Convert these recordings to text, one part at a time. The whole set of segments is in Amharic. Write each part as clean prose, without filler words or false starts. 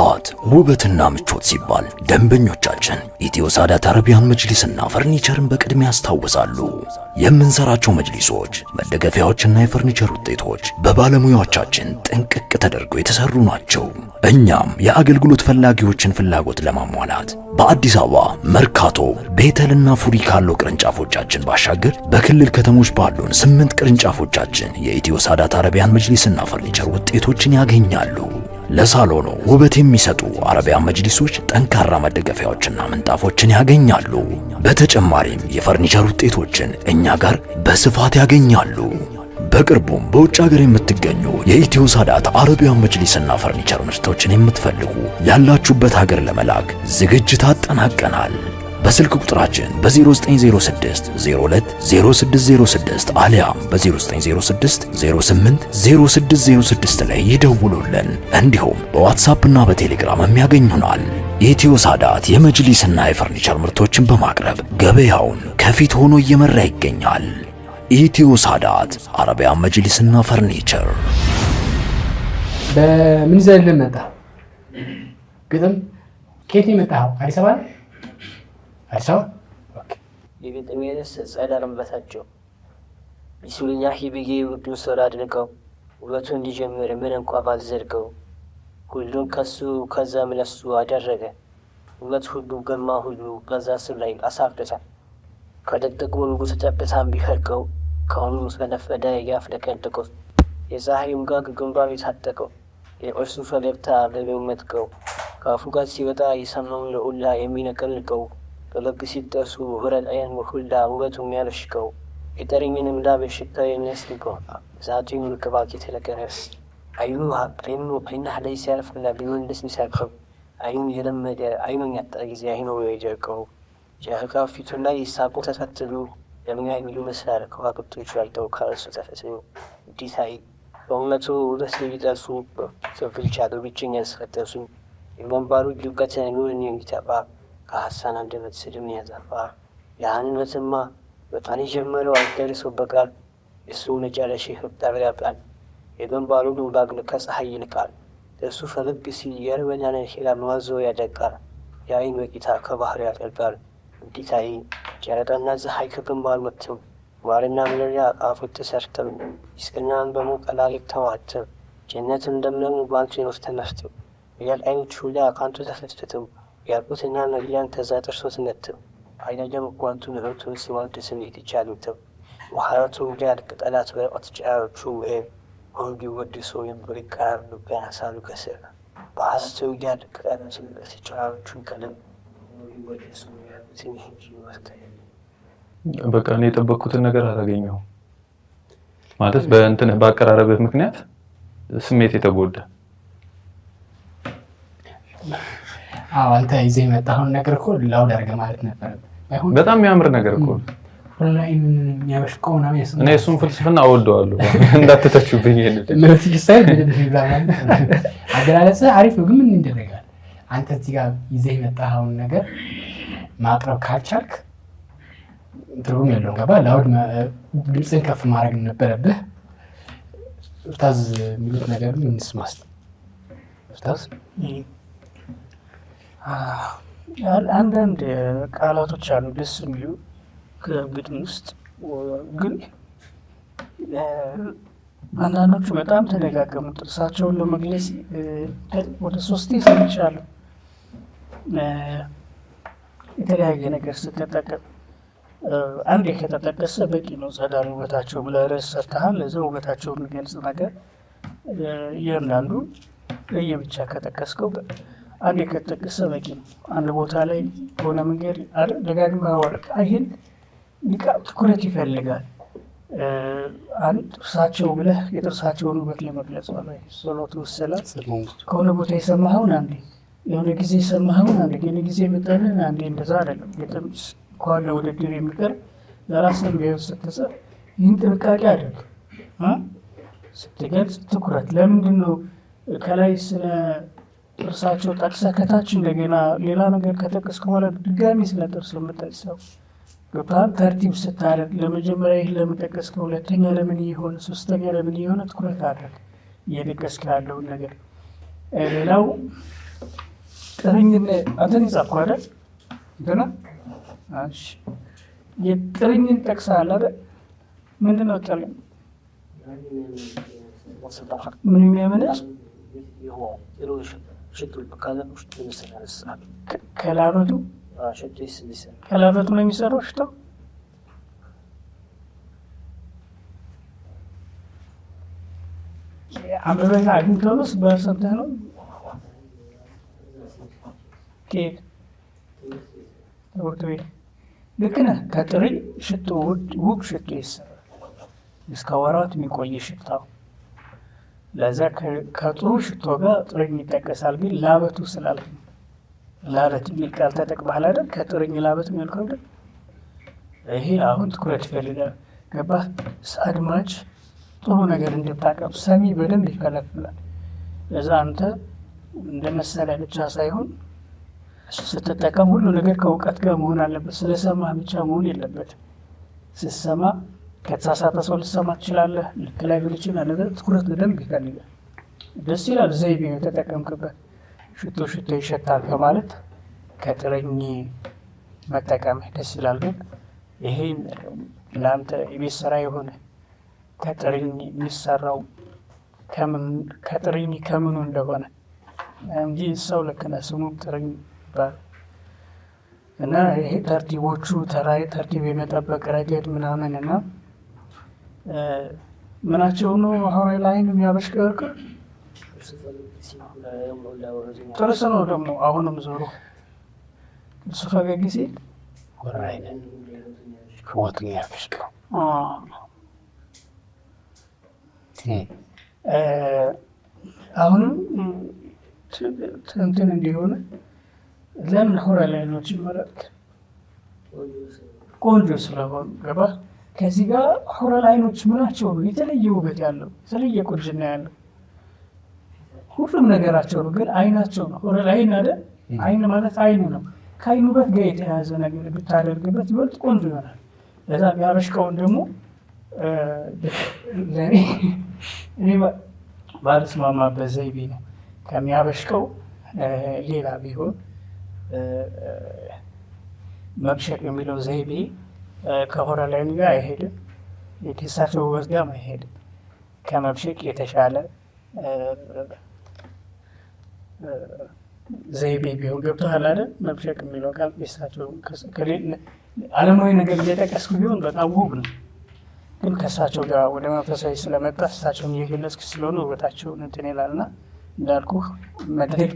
ጥራት ውበትና ምቾት ሲባል ደንበኞቻችን ኢትዮ ሳዳት አረቢያን መጅሊስና ፈርኒቸርን በቅድሚያ ያስታውሳሉ። የምንሰራቸው መጅሊሶች፣ መደገፊያዎችና የፈርኒቸር ውጤቶች በባለሙያዎቻችን ጥንቅቅ ተደርገው የተሰሩ ናቸው። እኛም የአገልግሎት ፈላጊዎችን ፍላጎት ለማሟላት በአዲስ አበባ መርካቶ፣ ቤተልና ፉሪ ካሉ ቅርንጫፎቻችን ባሻገር በክልል ከተሞች ባሉን 8 ቅርንጫፎቻችን የኢትዮ ሳዳት አረቢያን መጅሊስና ፈርኒቸር ውጤቶችን ያገኛሉ። ለሳሎኑ ውበት የሚሰጡ አረቢያን መጅሊሶች ጠንካራ መደገፊያዎችና ምንጣፎችን ያገኛሉ። በተጨማሪም የፈርኒቸር ውጤቶችን እኛ ጋር በስፋት ያገኛሉ። በቅርቡም በውጭ ሀገር የምትገኙ የኢትዮ ሳዳት አረቢያን መጅሊስና ፈርኒቸር ምርቶችን የምትፈልጉ ያላችሁበት ሀገር ለመላክ ዝግጅት አጠናቀናል። በስልክ ቁጥራችን በ0906 02 0606 አሊያም በ0906 08 0606 ላይ ይደውሉልን። እንዲሁም በዋትስአፕ እና በቴሌግራም የሚያገኙናል። ኢትዮ ሳዳት የመጅሊስና የፈርኒቸር ምርቶችን በማቅረብ ገበያውን ከፊት ሆኖ እየመራ ይገኛል። ኢትዮ ሳዳት አረቢያን መጅሊስና ፈርኒቸር። በምን ዘል መጣ ግጥም ከየት መጣው? አዲስ አበባ አይሳው የግጥም የደስ ጸዳለም በታቸው ቢስሚላሂ ብዬ ውዱን ሶላ አድንቀው ውበቱ እንዲጀምር ምን እንኳ ባልዘርገው ሁሉም ከሱ ከዛም ለሱ አደረገ ውበት ሁሉ ገማ ሁሉ በዛ ስር ላይ አሳፍረታል ከደቅደቅ ሙሉ ተጨብታም ቢፈልቀው ከሁሉ ስለነፈደ ያፍለቀልቀው የፀሐይም ጋር ግንባር የታጠቀው የቁርሱ ፈገግታ ለሌው መጥቀው ከአፉ ጋር ሲወጣ የሰማውን ለኡላ የሚነቀልቀው በልብ ሲጠሱ ወረዳያን ሁላ ውበቱ የሚያለሽቀው የጠረኝንም ላብ ሽታ የሚያስልቀው ዛቱን ምክባክ የተለቀረስ አይናህ ላይ ሲያርፍና ቢወንደስ ሚሳቅኸው አይኑን የለመደ አይኑን ያጣ ጊዜ አይኖ የጀርቀው ጀርቃው ፊቱ ላይ ይሳቁ ተፈትሉ ለምኛ የሚሉ መስላል ከዋክብቶቹ ያልተው ካረሱ ተፈትሉ እንዲታይ በእውነቱ ውበት ሊጠርሱ ሰፍልቻሉ ብቸኛ ያስፈጠሱ የመንባሩ ድብቀትን ኑርን የሚተባ ከሐሳን አንደበት ስድምን ያዛፋ ያንን በትማ በጣን የጀመረው አልደርሶ በቃል እሱ መጨረሻ ይፈጠር ያቃል የገንባሩ ባግን ከፀሐይ ይልቃል እሱ ፈለግ ሲል የርበኛን ሄላ መዋዞ ያደቃል የአይን ወቂታ ከባህር ያጠልቃል እንዲታይ ጨረቃና ፀሐይ ከግንባር ወጥተው ዋርና ምለሪያ አፉት ተሰርተው ይስቅናን በሙቀላሊቅ ተዋተው ጀነትን እንደምነሙ ባንቱ ይወስተናስተው ያል አይኖች ሁላ ካንቱ ተፈትተው ያልቁትና ነቢያን ተዛ ጥርሶት ነትው አይናጀም ቋንቱ ነርቱ ሲዋንት ስሜት ይቻሉተው ወሐራቱ ጋር ቅጠላት ወረቀት ጫሮቹ ወንዲ ወድሶ የምሪካር ሉጋና ሳሉ ከሰራ ባስተው ጋር ቅጠላት ጫሮቹ ቀለም ወድሶ ሲንጂ ወስከለ በቃ እኔ የጠበቅኩትን ነገር አላገኘሁም ማለት በእንትን በአቀራረብህ ምክንያት ስሜት የተጎዳ አንተ ይዘህ የመጣኸውን ነገር እኮ ላውድ አድርገህ ማለት ነበር። በጣም የሚያምር ነገር እኮ ኦንላይን የሚያበሽቀው ነው ማለት እኔ እሱን ፍልስፍና አወደዋለሁ። እንዳትተቹብኝ ይሄን ለዚህ ሳይድ አገላለጽ አሪፍ ነው፣ ግን ምን እንደረጋል አንተ እዚህ ጋር ይዘህ የመጣኸውን ነገር ማቅረብ ካልቻልክ ትርጉም የለውም። ገባ ላውድ ድምፅን ከፍ ማድረግ ነበረብህ። ኡስታዝ የሚሉት ነገር ምን እንስማስ? ኡስታዝ አንዳንድ ቃላቶች አሉ ደስ የሚሉ ከግጥም ውስጥ ግን አንዳንዶቹ በጣም ተደጋገሙ። ጥርሳቸውን ለመግለጽ ወደ 3 ሰምቻለሁ። የተለያየ ነገር ስትጠቀም አንዴ ከተጠቀሰ በቂ ነው። ጸዳል ውበታቸው ብለህ ርዕስ ሰርተሃል። ለዛ ውበታቸው የሚገልጽ ነገር እያንዳንዱ ለየብቻ ከጠቀስከው አንዴ ከተጠቀሰ በቂ ነው። አንድ ቦታ ላይ ሆነ መንገድ ደጋግመህ አወራህ። ይሄን ትኩረት ይፈልጋል። አንድ ጥርሳቸው ብለህ የጥርሳቸውን ውበት ለመግለጽ ነው። ሶሎቱ ሰላት ከሆነ ቦታ የሰማኸውን አንዴ የሆነ ጊዜ የሰማኸውን አንዴ ግን ጊዜ የመጣልን አንዴ እንደዛ አይደለም። የጥምስ ከዋለ ውድድር የሚቀር ለራስን ቢሆን ስትጽፍ ይህን ጥንቃቄ አድርግ። ስትገልጽ ትኩረት ለምንድን ነው ከላይ ስለ ጥርሳቸው ጠቅሰህ ከታች እንደገና ሌላ ነገር ከጠቀስክ በኋላ ድጋሚ ስለ ጥርስ የምጠቅሰው ገብቶሃል? ተርቲብ ስታደርግ ለመጀመሪያ ይህን ለምን ጠቀስክ፣ ሁለተኛ ለምን የሆነ ሶስተኛ ለምን የሆነ ትኩረት አድርግ እየጠቀስክ ያለውን ነገር። ሌላው ጥርኝን አንተን ይጻፍኩ አይደል? እንትና እሺ የጥርኝን ጠቅሰሃል አይደል? ምንድን ነው ጥርኝ? ምን የሚያመነጭ ከላበቱ ከላበቱ ነው የሚሰራው ሽታው። አንበበኛ አግኝተው ነው በሰምተህ ነው ትምህርት ቤት ልክ ነህ። ከጥርኝ ሽቶ ውብ ሽቶ ይሰራል እስከ ወራት የሚቆይ ሽታው። ለዛ ከጥሩ ሽቶ ጋር ጥርኝ ይጠቀሳል። ግን ላበቱ ስላልክ ላበት የሚል ቃል ተጠቅመሃል አይደል? ከጥርኝ ላበት የሚልከው አይደል? ይሄ አሁን ትኩረት ይፈልጋል። ገባህ? አድማጭ ጥሩ ነገር እንድታቀብ ሰሚ በደንብ ይፈለፍላል። ለዛ አንተ እንደ መሰለህ ብቻ ሳይሆን ስትጠቀም ሁሉ ነገር ከእውቀት ጋር መሆን አለበት። ስለሰማህ ብቻ መሆን የለበትም። ስትሰማ ከተሳሳተ ሰው ልትሰማ ትችላለህ። ልክ ላይ ብል ይችላል። ትኩረት በደንብ ይፈልጋል። ደስ ይላል። ዘይቤ የተጠቀምክበት ሽቶ ሽቶ ይሸታል ከማለት ከጥርኝ መጠቀምህ ደስ ይላል። ግን ይሄ ለአንተ የቤት ስራ የሆነ ከጥርኝ የሚሰራው ከጥርኝ ከምኑ እንደሆነ እንጂ ሰው ልክ ነህ ስሙ ጥርኝ ይባላል። እና ይሄ ተርቲቦቹ ተርቲብ የመጠበቅ ረገድ ምናምን እና ምናቸው ነው ሀዋይ ላይን የሚያበሽቀርቅ ጥርስ ነው ደግሞ አሁንም ዞሮ እሱ ፈገግ ሲል ከሞት ያበሽቀው አሁንም እንትን እንዲሆነ ለምን ሆረ ላይኖች ይመረጥክ? ቆንጆ ስለሆኑ ገባ። ከዚህ ጋር ሆረ ላይኖች ምናቸው ነው የተለየ ውበት ያለው የተለየ ቁንጅና ያለው ሁሉም ነገራቸው ነው። ግን አይናቸው ነው ሆረ ላይን አይደል? አይን ማለት አይን ነው። ከአይኑ ውበት ጋር የተያዘ ነገር ብታደርግበት ይበልጥ ቆንጆ ይሆናል። ለዛ የሚያበሽቀውን ደግሞ እኔ ባልስማማበት ዘይቤ ነው ከሚያበሽቀው ሌላ ቢሆን መብሸቅ የሚለው ዘይቤ ከሆረ ላይን ጋር አይሄድም። የኪሳቸው ውበት ጋር አይሄድም። ከመብሸቅ የተሻለ ዘይቤ ቢሆን ገብቶሃል አይደል? መብሸቅ የሚለው ቃል ኪሳቸው ዓለማዊ ነገር እየጠቀስኩ ቢሆን በጣም ውብ ነው። ግን ከእሳቸው ጋር ወደ መንፈሳዊ ስለመጣ እሳቸውን እየገለጽክ ስለሆነ ውበታቸውን እንትን ይላልና እንዳልኩህ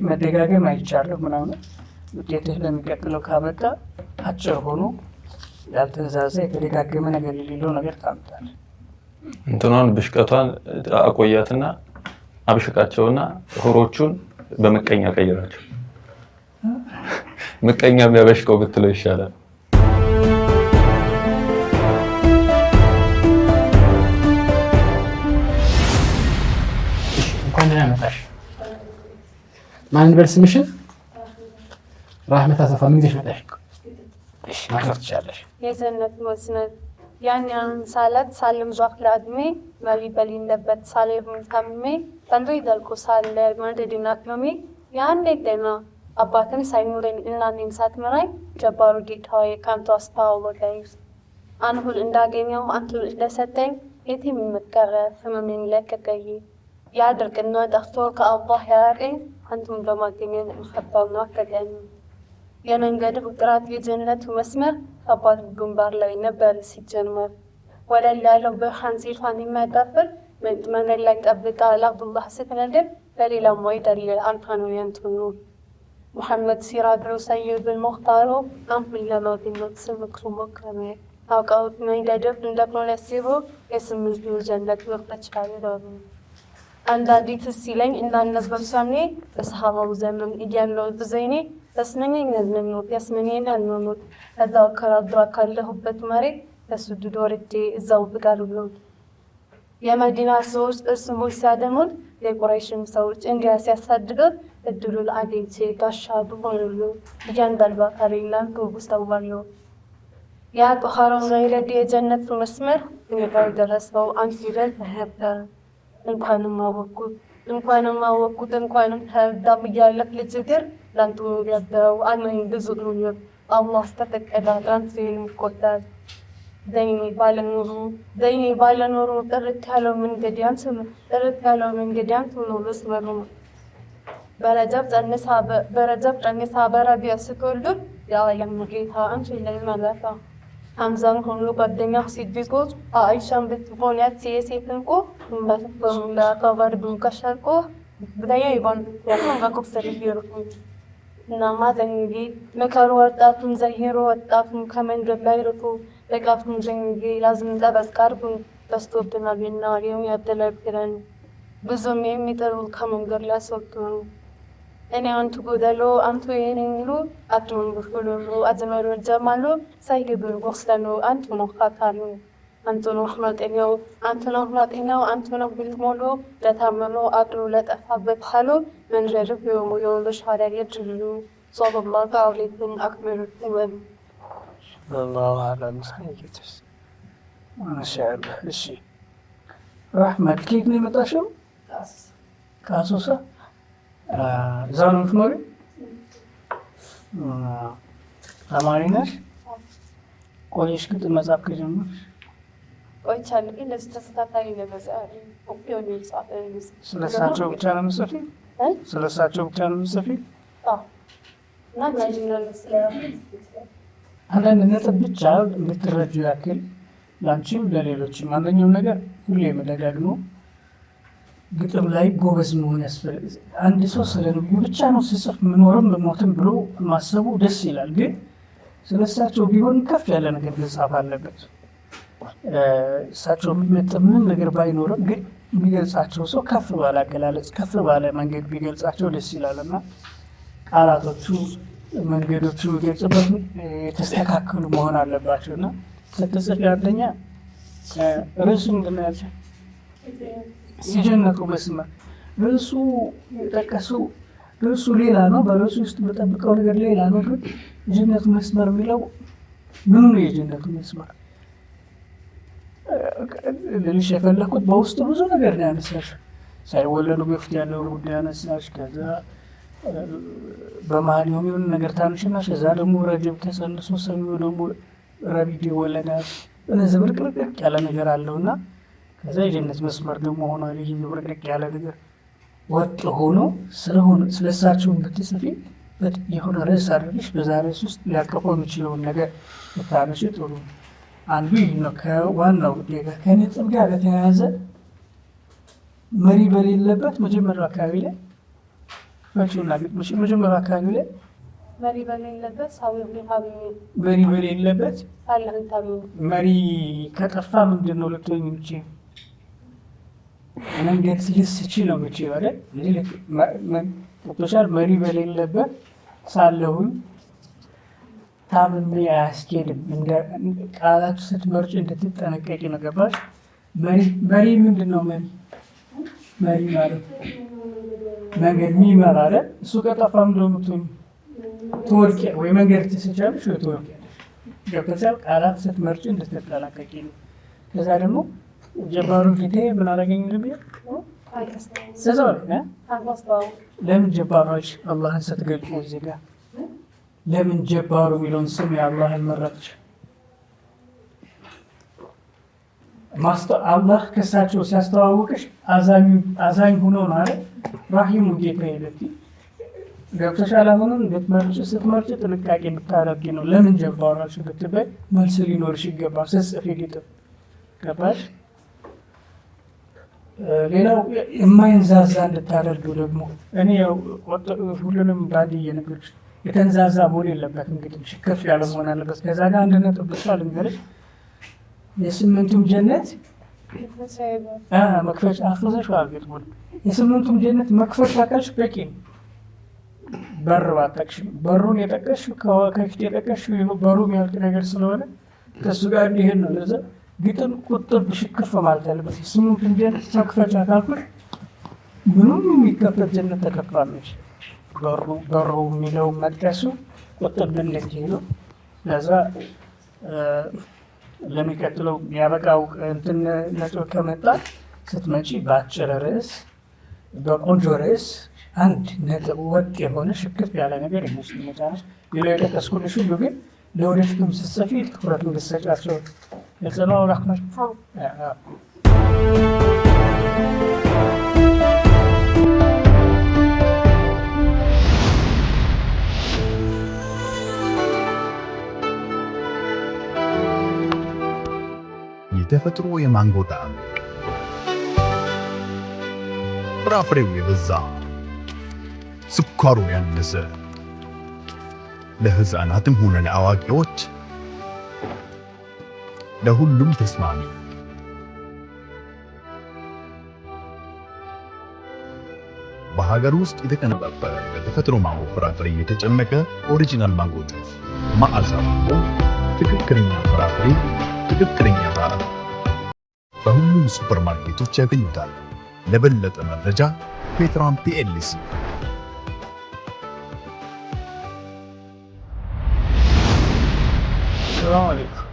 መደጋገም አይቻለሁ ምናምን ውጤትህ ለሚቀጥለው ካመጣ አጭር ሆኖ ያልተንዛዛ የተደጋገመ ነገር የሌለው ነገር ታምጣለህ። እንትኗን ብሽቀቷን አቆያትና አብሽቃቸውና ሆሮቹን በምቀኛ ቀይራቸው። ምቀኛ የሚያበሽቀው ብትለው ይሻላል። እንኳን ደህና መጣሽ። ማን እንበል ስምሽን? ራህመት አሰፋ። ምን ጊዜሽ መጣሽ? እሺ ማለፍ ትችላለሽ። የዘነት መስነት ያን ሳላት ሳልም ዟክ ለአድሜ መሪ በሌለበት ሳሌሁን ታምሜ ፈንድሪ ደልቆ ሳለ መደድና ክሎሜ ያን ደና አባትን ሳይኖረኝ እናኔም ሳትመራኝ ጀባሩ ጌታዬ ካንተ አስተዋወቀኝ። አንሁል እንዳገኘው አንቱ እንደሰጠኝ የት የሚመከረ ህመሜን ለቀቀኝ። ያድርቅና ጠፍቶ ከአላህ ያራቀኝ አንቱም በማገኘን እንከባውና ከገኝ የመንገድ ጥራት የጀነቱ መስመር አባት ግንባር ላይ ነበር ሲጀመር ወለል ያለው ብርሃን ሲፋን የሚያጣፍር መንገድ ላይ ጠብቃ ለአብዱላህ ስትነድር በሌላም አይደል አንተኑ የንቱኑ ሙሐመድ ሲራድሩ ሰይድ المختار አምል ለማግኘት ስምክሩ ሞከረ አውቀውት መንገድፍ እንደፖለሲቡ የስምዝ ጀነት ወርተቻለሩ አንዳንዲት ሲለኝ እንዳነበር ሰምኔ በሰሃባው ዘመን እያለው ብዘይኔ ተስመኘኝ ነዝነው ያስመኘኝ አልኖር እዛው ከራድራ ካለሁበት መሬት ተሱዱ ዶርቴ እዛው ብጋርብለው የመዲና ሰዎች እስሞች ሲያደሙት የቁረይሽም ሰዎች እንዲያ ሲያሳድዱት እድሉን አግኝቼ ጋሻ ብሆንሉ እያንዳንዷ ካሬላን ከውስታዋለው ያ ጦኻራው ዘይረድ የጀነቱ መስመር እንጋር ደረሰው አንሲደል ተህብታ እንኳንም አወኩት እንኳንም አወቅኩት እንኳንም ተረዳም እያለክ ልጅ ግን ለአንቱ ያደው አለኝ ብዙ ነገር አላህ ተፈቀደ አንተ የሚቆጠር ዘይኔ ባለኖሩ ጥርት ያለው መንገዲያን ስም ጥርት ያለው መንገዲያን ሁሉ ልስመሩ በረጀብ ጨንሳ በረቢያ ስትወልዱ የዓለም ጌታ አንቺ ላይ መለፋ ሐምዛን ሁሉ ጓደኛ ሲድጎት አይሻን ብትሆንያት የሴት እንቁ በሙላ ከበር ብንከሸርቆ ብዳያ ይባል ያማከፍሰል ይርኩ እና ማዘንጊ መከሩ ወጣቱን ዘይሮ ወጣቱን ከመንገድ ላይ ርቁ በቃፉን ዘንጊ ላዝም ለበስቃርቡ በስቶብናልና የሚያደለግረን ብዙም የሚጠሩ ከመንገድ ላይ ሰጥቶ እኔ አንቱ ጎደሎ አንቱ የኔሉ አቱን ብፍሉ አዝመሩ ጀማሉ ሳይግብር ወስደኑ አንቱ ነው ካታሉ አንቱ ነው ማጤኛው አንቱ ነው ብልሞሎ ለታመኑ አድሩ ለጠፋበት ሐሉ መንጀርፍ የሙዮሎሽ ሐዳር ይጅሉ ሶበላሁ አለይኩም አክመሉ ተወን አላሁ አለም ሳይገትስ ማሻአላህ። እሺ ረህመት ከየት ነው የመጣሽው? ከአሶሳ እዛ ነው የምትኖሪው? ተማሪ ነሽ? ቆየሽ ግጥም መጻፍ ከጀመርሽ? ቆይቻለሁ ግን ለዚህ ተስተካካሪ ለመጻፍ ኦፒዮን ይጻፍ ስለሳቸው ብቻ ነው የምትጽፊው? ስለሳቸው ብቻ ነው የምትጽፊው? እና ናይጄሪያል ስለራሱ አንዳንድ ነጥብ ብቻ እንድትረጁ ያክል ለአንቺም ለሌሎችም አንደኛው ነገር ሁሌ የምደጋግሞ ግጥም ላይ ጎበዝ መሆን ያስፈልግ። አንድ ሰው ስለ ነብዩ ብቻ ነው ሲጽፍ ምኖርም በሞትም ብሎ ማሰቡ ደስ ይላል፣ ግን ስለሳቸው ቢሆን ከፍ ያለ ነገር መጻፍ አለበት። እሳቸው የሚመጥን ምንም ነገር ባይኖርም ግን የሚገልጻቸው ሰው ከፍ ባለ አገላለጽ ከፍ ባለ መንገድ ቢገልጻቸው ደስ ይላል እና ቃላቶቹ መንገዶቹ የሚገልጽበት የተስተካከሉ መሆን አለባቸው እና ስትጽፍ አንደኛ ርዕሱ ምንድን ነው ያልሽው? የጀነቱ መስመር ርዕሱ የጠቀሱ ርዕሱ ሌላ ነው፣ በርዕሱ ውስጥ በጠብቀው ነገር ሌላ ነው። ግን የጀነቱ መስመር የሚለው ምኑ ነው? የጀነቱ መስመር ልልሽ የፈለኩት በውስጡ ብዙ ነገር ነው ያነሳሽ። ሳይወለዱ በፊት ያለውን ጉዳይ ያነሳሽ፣ ከዛ በመሀል የሆነ ነገር ታንሽና ከዛ ደግሞ ረጀብ ተጸንሶ ሰሚው ደግሞ ረቢድ ይወለዳል። እነዚህ ብርቅርቅ ያለ ነገር አለውና ከዛ የጀነት መስመር ደግሞ ሆኗል። ይህ ብርቅርቅ ያለ ነገር ወጥ ሆኖ ስለሳቸውን ብትጽፊ የሆነ ርዕስ አድርግሽ በዛ ርዕስ ውስጥ ሊያቀፈው የሚችለውን ነገር ብታነሺ ጥሩ። አንዱ ይህ ነው። ከዋናው ጉዳይ ጋር ከነጥብ ጋር በተያያዘ መሪ በሌለበት መጀመሪያው አካባቢ ላይ መጀመሪያው አካባቢ ላይ መሪ በሌለበት መሪ ከጠፋ ምንድን ነው ልትሆኝ የምችይው? መንገድ ልትስቺ ነው የምችይው አይደል? ቶሻል መሪ በሌለበት ሳለሁኝ ታምሜ አያስኬድም። ቃላቱ ስትመርጭ እንድትጠነቀቂ ነው። ገባሽ? መሪ ምንድን ነው? መሪ ማለት መንገድ የሚመራ አይደል? እሱ ከጠፋ ምንድን ነው የምትሆኝ? ትወድቂ ወይ መንገድ ትስቻለሽ ወይ ትወድቂያለሽ። ገብቶሻል? ቃላት ስትመርጭ እንድትጠነቀቂ ነው። ከዛ ደግሞ ጀባሩ ጌቴ ምን አደረገኝ ልብ ለምን ጀባሮች አላህን ስትገልጹ እዚህ ጋር ለምን ጀባሩ የሚለውን ስም የአላህን መረጥሽ? አላህ ከሳቸው ሲያስተዋውቅሽ አዛኝ ሆኖ ነው አይደል? ራሂሙ ጌታ ይለቲ ገብተሻል። አሁንም ስትመርጭ ጥንቃቄ ብታደርጊ ነው። ለምን ጀባሮች ብትበይ መልስ ሊኖርሽ ይገባል። ስትጽፊ ግጥም ገባሽ? ሌላው የማይንዛዛ እንድታደርጊው ደግሞ እኔ ሁሉንም ባንድ እየነገርኩሽ የተንዛዛ መሆን የለበትም። እንግዲህ ሽከፍ ያለ መሆን አለበት። ከዛ ጋር አንድ ነጥብ ብቻ ልንገርሽ። የስምንቱም ጀነት መክፈቻ አፍዘሽዋል። ግጥሙን የስምንቱም ጀነት መክፈቻ ካልሽ በቂ ነው። በር ባጠቅሽም በሩን የጠቀስሽው ከፊት የጠቀስሽው በሩ የሚያልቅ ነገር ስለሆነ ከእሱ ጋር እንዲሄድ ነው። ለዛ ግጥም ቁጥብ ሽክፍ ማለት አለበት። የስምንቱም ጀነት መክፈቻ ካልኩሽ ምንም የሚከፈት ጀነት ተከፍቷለች። በሩ የሚለው መጥቀሱ ቁጥብ እንደዚህ ነው። ለዛ ለሚቀጥለው ያበቃው እንትን ነጥብ ከመጣ ስትመጪ በአጭር ርዕስ በቆንጆ ርዕስ አንድ ነጥብ ወጥ የሆነ ሽክፍ ያለ ነገር ይመስል መጫነች። ሌላ የጠቀስኩልሽ ሁሉ ግን ለወደፊቱም ስትጽፊ ትኩረት እንድትሰጫቸው ግልጽ ነው። ራክመር የተፈጥሮ የማንጎ ጣዕም፣ ፍራፍሬው የበዛ ስኳሩ ያነሰ፣ ለሕፃናትም ሆነ ለአዋቂዎች ለሁሉም ተስማሚ። በሀገር ውስጥ የተቀነባበረ በተፈጥሮ ማንጎ ፍራፍሬ የተጨመቀ ኦሪጂናል ማንጎ ጁስ። መዓዛው ትክክለኛ ፍራፍሬ፣ ትክክለኛ ጣዕም። በሁሉም ሱፐርማርኬቶች ያገኙታል። ለበለጠ መረጃ ፔትራን ፒኤልሲ። ሰላም አለይኩም።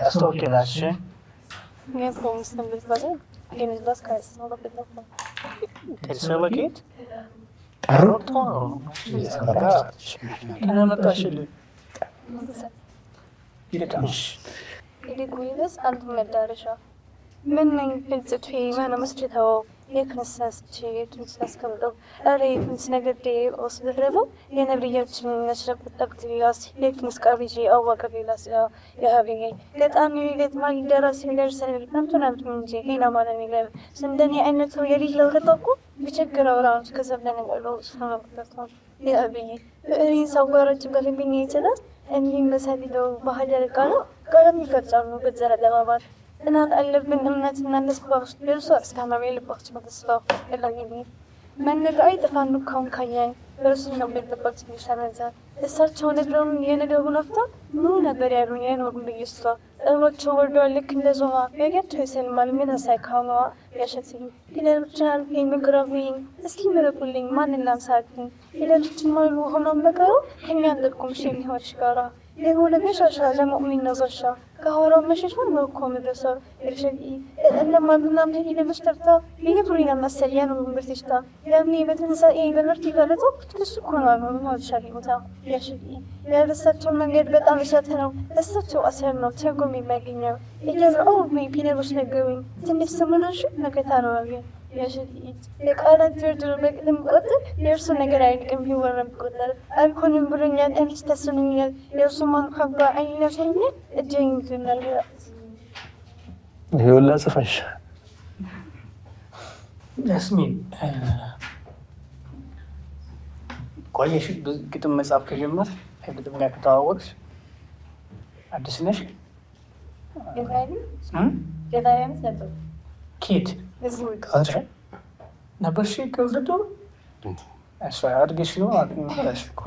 አስተዋውቂያችን ተሰበቂት ጠሩት መጣሽልን ይልቃሽ ይልቁንስ አንዱ መዳረሻ ምን ነኝ ፍልጽት ማነ መስጅተው የክርስቶስ ቼቱን ስላስቀምጠው አረ የቱንስ ነገዴ ወስደረበው የነብያችን ነሽረብ ተብትያስ የቱንስ ቀርጂ አዋቀቢላስ ያሃቢኝ ለጣም ይለት ማን ደረስ ይደርሰል አንቱናንቱ እንጂ ሌላ ማለት ነው እንደኔ አይነቱ የሌለው ለተቆ ቢቸግረው ራሱ ከሰብለን ነው ሰማው ያሃቢኝ እኔ ሰውጋራጭ በልብኝ ይችላል እኔ መሰሊለው ባህል ያልቃሉ ቀለም ይፈጫሉ በዘራ ለባባል እናት አለብን እምነትና መስባስ ደርሶ እስካማሪ ልባች መተስፋው ለላጊኒ መንጋይ ተፋኑ ካውን ካየን በርሱ ነው በተባክት ይሻላል እሳቸው ነግረውን የነገሩን አፍታ ምን ነበር ያሉኝ የኖሩ ልጅቷ እሮቸው ወርዶ ልክ እንደዞማ በገት ተሰልማል ምን አሳይካማ ያሸትኝ ይለርቻል ይመግራብኝ እስኪ ምረቁልኝ ማንና ሳቅኝ ይለርችን ማሉ ሆኖ መከሩ ከኛ እንደቁም ሸኝ ሆሽ ጋራ የሆነ በሻሻ ለሙእሚን ነዘሻ ከሆራው መሸሽን ወኮ መድረሳ እርሽቂ እንማ ምናምን ለመስጠታ ሊብሩና መሰሊያ ነው ምርትሽታ ለምን በትንሳኤ በምርት ይበለጡ ተስኮና ነው ማልሻሊ ቦታ ያሽቂ ለበሳቸው መንገድ በጣም ይሰተ ነው እሳቸው አሰር ነው ተርጉም የሚያገኘው ይደረው ምን ቢነብስ ነገሩኝ ትንሽ ሰሞኑን ነገታ ነው አገኝ ያሽቂ የቃላት ድርድር በቅድም ቁጥር የእርሱ ነገር አይልቅም ቢወረም ቁጥር አልኮንም ብሎኛል እንስ ተስኑኛል የእርሱ ማንኳባ አይነሸኛል እጀኝ ትናል ይኸውላ ጽፈሽ ያስሚን ቆየሽ ግጥም መጻፍ ከጀመር ከግጥም ጋር ከተዋወቅሽ አዲስ ነሽ ኬት ነበርሽ ከውልዶ እሷ አድገሽ ነው አድገሽኩ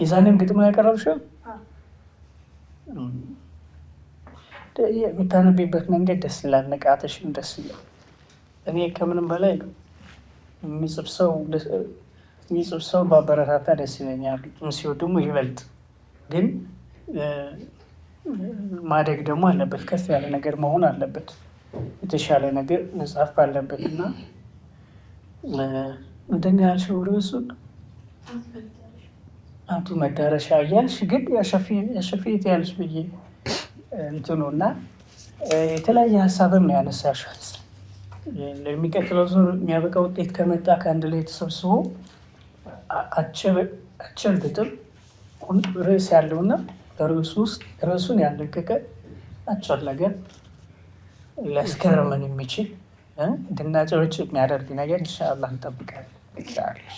የዛኔም ግጥም ያቀረብሽው የምታነቢበት መንገድ ደስ ይላል። ንቃትሽም ደስ ይላል። እኔ ከምንም በላይ የሚጽፍ ሰው በአበረታታ ደስ ይለኛል። ሲወድ ደግሞ ይበልጥ ግን ማደግ ደግሞ አለበት። ከፍ ያለ ነገር መሆን አለበት። የተሻለ ነገር መጻፍ አለበት እና ምንድን ያልሽው ርዕሱን አንቱ መዳረሻ እያልሽ ግን ያሸፊት ያልሽ ብዬ እንትኑ እና የተለያየ ሀሳብም ያነሳሻል። ለሚቀጥለው ዙር የሚያበቃ ውጤት ከመጣ ከአንድ ላይ ተሰብስቦ አጭር ግጥም ርዕስ ያለውና በርዕሱ ውስጥ ርዕሱን ያለቀቀ አጭር ነገር ሊያስገርመን የሚችል እንድናጨበጭብ የሚያደርግ ነገር ኢንሻአላህ እንጠብቃለን። ይቻላልሽ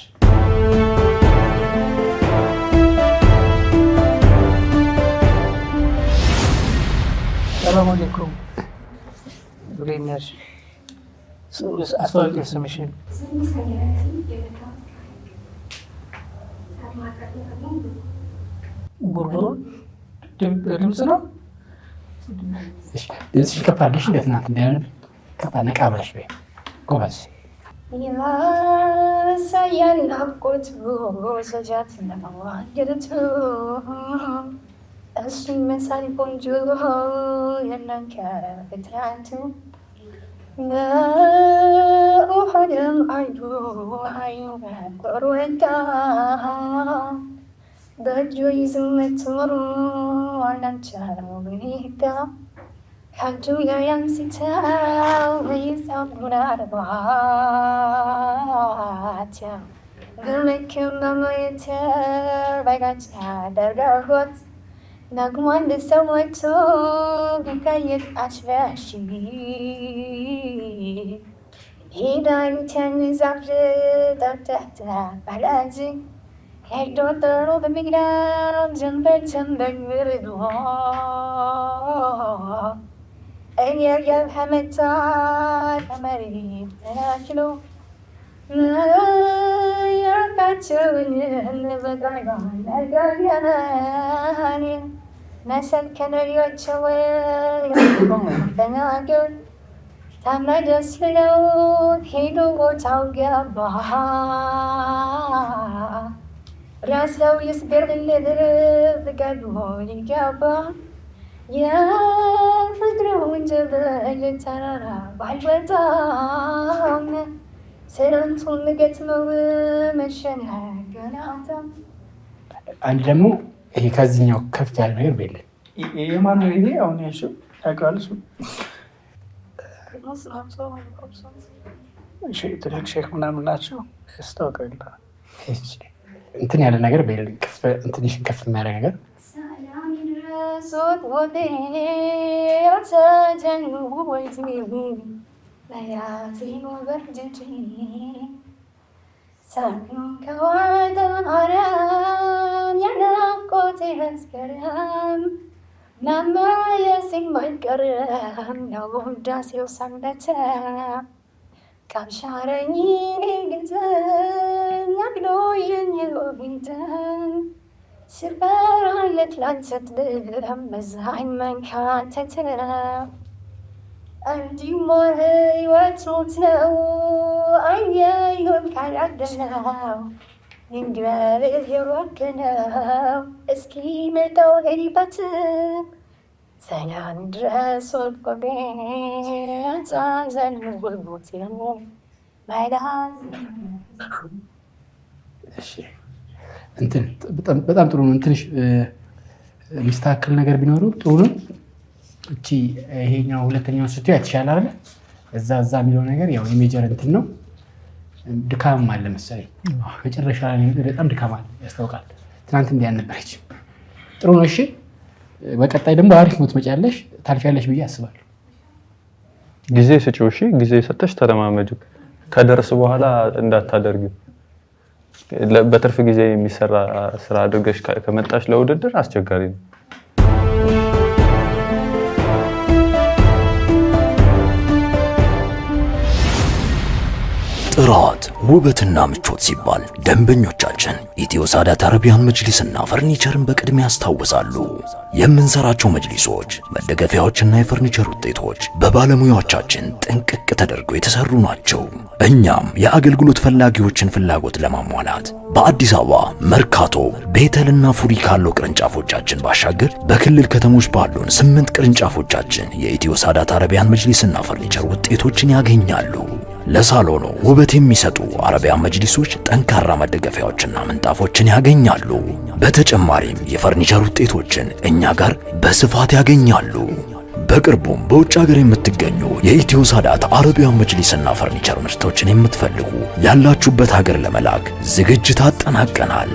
ሰላም አለይኩም ብሬነሽ አስተዋወቂ ስምሽን ቡርቡሩ ድምፅ ነው። ድምፅሽ ከፍ አድርገሽ እንዴት ናት እንዳይሆን ከፍ ነቃ ብለሽ በይ ጎበዝ። ይማሳያል ናፍቆቱ ሰጃት ለመዋደድቱ እሱን መሳል ቆንጆ የናንከ ፍትራንቱ أحلم أيوه قروتا بجوز متورون تاويتا حجو ينسيتا ويسابون أربعاتا ذلكم لما يتر بغتا درغوت نقوان بسويتو بكاية أشفاشي هيدان تنزعج تحت بلازي هيدو ترو بمقدام جنبك بردوا أن يرجب حمتا فمريد تناكلو لا يربطو البقران القرياني نسل كنريو تشوي بناقل تمرد سلوك هيدو وتوقع بها راسو يصبر اللي ذرف قلبه يجابا يا فدرو جبل ترى بعد سرنتون لقتمو مشنا قناعتا አንድ ደግሞ ይሄ ከዚህኛው ከፍ ያለ ነገር በለ የማን ነው ይሄ? አሁን ያልሽው ታውቂዋለሽ? ትልቅ ሼክ ምናምን ናቸው ያስታውቃል። እንትን ያለ ነገር በለ ትንሽን ከፍ የሚያደርግ ነገር ሶት ወዴ ተጀኑ ወይት ለያዚኖ በርጅጂ ሳኑን ከዋደ አረም ያናቆቴ መስከረም ናማ የሲን ማይቀረም ነው ውዳሴው ሳንደተ ቃምሻረኝ ግዘን ያግሎየኝ ሎቢተን ስበራለት ላንሰት ልረም መዛኝ መንካተተ እንዲሞር ህይወት ሞት ነው አየዩን ካላደናው ይንግበርህ የሮክነው እስኪ ምጠው ሄሪበት ሰላም ድረስ ወልቆቤ ጻዘን ውልቦት የሞ ማይዳን እንትን በጣም ጥሩ ነው። ትንሽ የሚስተካከል ነገር ቢኖረው ጥሩ ነው። እቺ ይሄኛው ሁለተኛው ስትዩ አይተሻል አይደል? እዛ የሚለው ነገር ያው የሜጀር እንትን ነው። ድካም አለ መሰለኝ መጨረሻ ላይ በጣም ድካም አለ ያስታውቃል። ትናንት እንዲህ አልነበረች። ጥሩ ነው። እሺ በቀጣይ ደግሞ አሪፍ ሞት መጫለሽ ታልፊያለሽ ብዬ አስባለሁ። ጊዜ ስጪው። እሺ ጊዜ ሰጠሽ ተለማመጂ። ከደርስ በኋላ እንዳታደርጊ። በትርፍ ጊዜ የሚሰራ ስራ አድርገሽ ከመጣሽ ለውድድር አስቸጋሪ ነው። ጥራት ውበትና ምቾት ሲባል ደንበኞቻችን ኢትዮ ሳዳት አረቢያን መጅሊስና ፈርኒቸርን በቅድሚያ ያስታውሳሉ። የምንሰራቸው መጅሊሶች፣ መደገፊያዎችና የፈርኒቸር ውጤቶች በባለሙያዎቻችን ጥንቅቅ ተደርገው የተሰሩ ናቸው። እኛም የአገልግሎት ፈላጊዎችን ፍላጎት ለማሟላት በአዲስ አበባ መርካቶ፣ ቤተልና ፉሪ ካለው ቅርንጫፎቻችን ባሻገር በክልል ከተሞች ባሉን 8 ቅርንጫፎቻችን የኢትዮ ሳዳት አረቢያን መጅሊስና ፈርኒቸር ውጤቶችን ያገኛሉ። ለሳሎኑ ውበት የሚሰጡ አረቢያን መጅሊሶች ጠንካራ መደገፊያዎችና ምንጣፎችን ያገኛሉ። በተጨማሪም የፈርኒቸር ውጤቶችን እኛ ጋር በስፋት ያገኛሉ። በቅርቡም በውጭ ሀገር የምትገኙ የኢትዮ ሳዳት አረቢያን መጅሊስና ፈርኒቸር ምርቶችን የምትፈልጉ ያላችሁበት ሀገር ለመላክ ዝግጅት አጠናቀናል።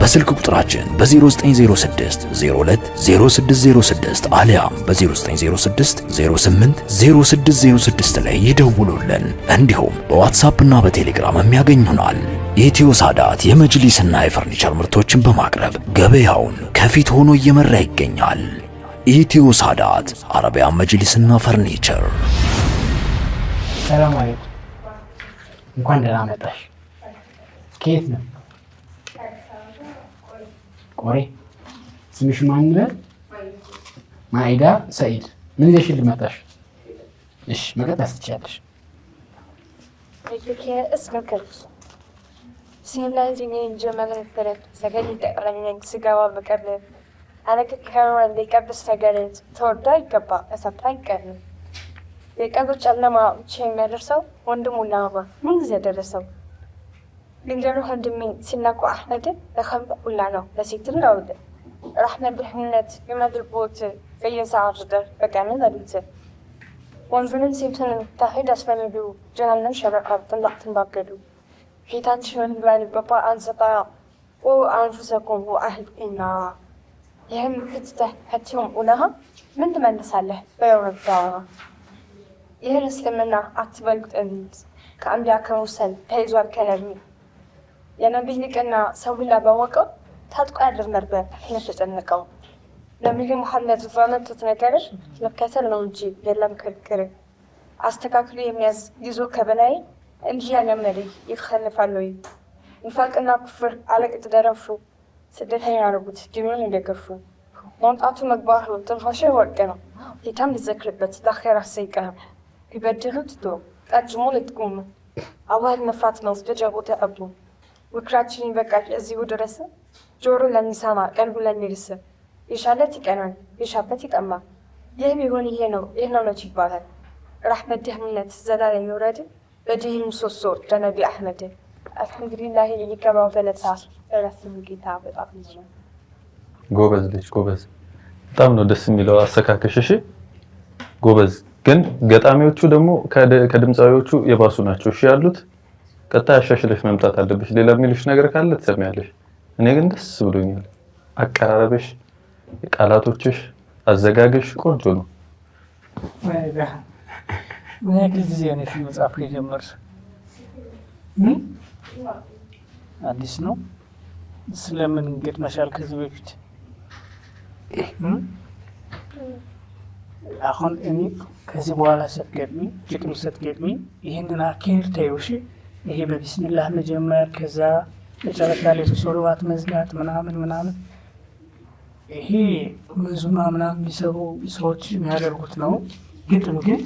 በስልክ ቁጥራችን በ0906 02 0606 አሊያም በ0906 08 0606 ላይ ይደውሉልን። እንዲሁም በዋትስአፕ እና በቴሌግራም ያገኙናል። ኢትዮ ሳዳት የመጅሊስና የፈርኒቸር ምርቶችን በማቅረብ ገበያውን ከፊት ሆኖ እየመራ ይገኛል። ኢትዮ ሳዳት አረቢያን መጅሊስና ፈርኒቸር። ሰላም አለይኩም። እንኳን ደህና መጣሽ። ከየት ነው? ቆሬ። ስምሽ ማን ነው? ማኢዳ ሰኢድ። ምን ይዘሽልኝ መጣሽ? እሺ መቀጠል ትችያለሽ። እስከከል ሲላዚኔ ጀመረ ፈረት ሰገድ ተቀረኝ ስጋዋ በቀር አለከ ከራ ለቀብስ ተገረዝ ተወዳ ይገባ እሰጣ ይቀር የቀብር ጨለማ ብቻ የሚያደርሰው ወንድሙና አባ ምን ጊዜ ደረሰው? ልንገሩ ወንድሜ ሲናቁ አሕመድን ለከምበ ነው ለሴትን ላውድ ራሕመድ ብሕምነት የመድርቦት በየሰዓት ዝደር በቀምን ለሉት ወንዙንም ሴምትንን ታሂድ አስፈንዱ ጀሃነም ሸበቃ ጥንባቅትን ባገዱ ፊታችንን ባልበባ አንሰጣ ወአንፉሰኩም ወአህሊና ይህም ክትተህ ከቲሁም ኡነሃ ምን ትመልሳለህ በየውረዳ ይህን እስልምና አትበልጥን ከአንቢያ ከመውሰል ተይዟል ከነቢ የነቢይ ልቅና ሰው ሁላ ባወቀው ታጥቆ ያድር ነበር ተጨነቀው ነቢዩ ሙሐመድ ባመጡት ነገሮች መከተል ነው እንጂ የለም ክርክር አስተካክሎ የሚያዝ ይዞ ከበላይ እንዲህ ያለ መሪ ይኸልፋል ወይ? ንፋቅና ኩፍር አለቅጥ ደረፉ ስደተኛ ያደረጉት ዲኑን እንደገፉ መምጣቱ መግባሩ ትንፋሽ ወርቅ ነው ጌታም ሊዘክርበት ለአኼራ ሰይቀር ሊበድሉ ትቶ ቀጅሞ ልትቁም አዋህድ መፍራት ነው በጀቦተ አቡ ምክራችን ይበቃል እዚሁ ድረስ ጆሮ ለሚሰማ ቀልቡ ለሚልስ የሻለት ይቀናል የሻበት ይጠማል ይህ ቢሆን ይሄ ነው ነች ይባላል ራሕመት ድህምነት ዘላለም ይውረድ በዲህም ምሰሶ ለነቢ አሕመድ አልሐምዱሊላህ የሚገባው ገለጻ ረፍም ጌታ በጣም ነው። ጎበዝ ልጅ ጎበዝ። በጣም ነው ደስ የሚለው አሰካከሽ። እሺ ጎበዝ። ግን ገጣሚዎቹ ደግሞ ከድምፃዊዎቹ የባሱ ናቸው። እሺ ያሉት ቀጣይ አሻሽለሽ መምጣት አለብሽ። ሌላ የሚልሽ ነገር ካለ ትሰሚያለሽ። እኔ ግን ደስ ብሎኛል። አቀራረብሽ፣ ቃላቶችሽ፣ አዘጋገሽ ቆንጆ ነው። ምን ያክል ጊዜ ነው ፊልም መጽሐፍ የጀመርሽ? አዲስ ነው? ስለምን ገጥመሻል ከዚህ በፊት? አሁን እኔ ከዚህ በኋላ ስትገጥሚ ግጥም ስትገጥሚ ይህንን አካሄድ ተይው እሺ። ይሄ በቢስሚላህ መጀመር ከዛ መጨረሻ ላይ ሶሎዋት መዝጋት ምናምን ይሄ መዙማ ምናምን የሚሰሩ ሰዎች የሚያደርጉት ነው። ግጥም ግን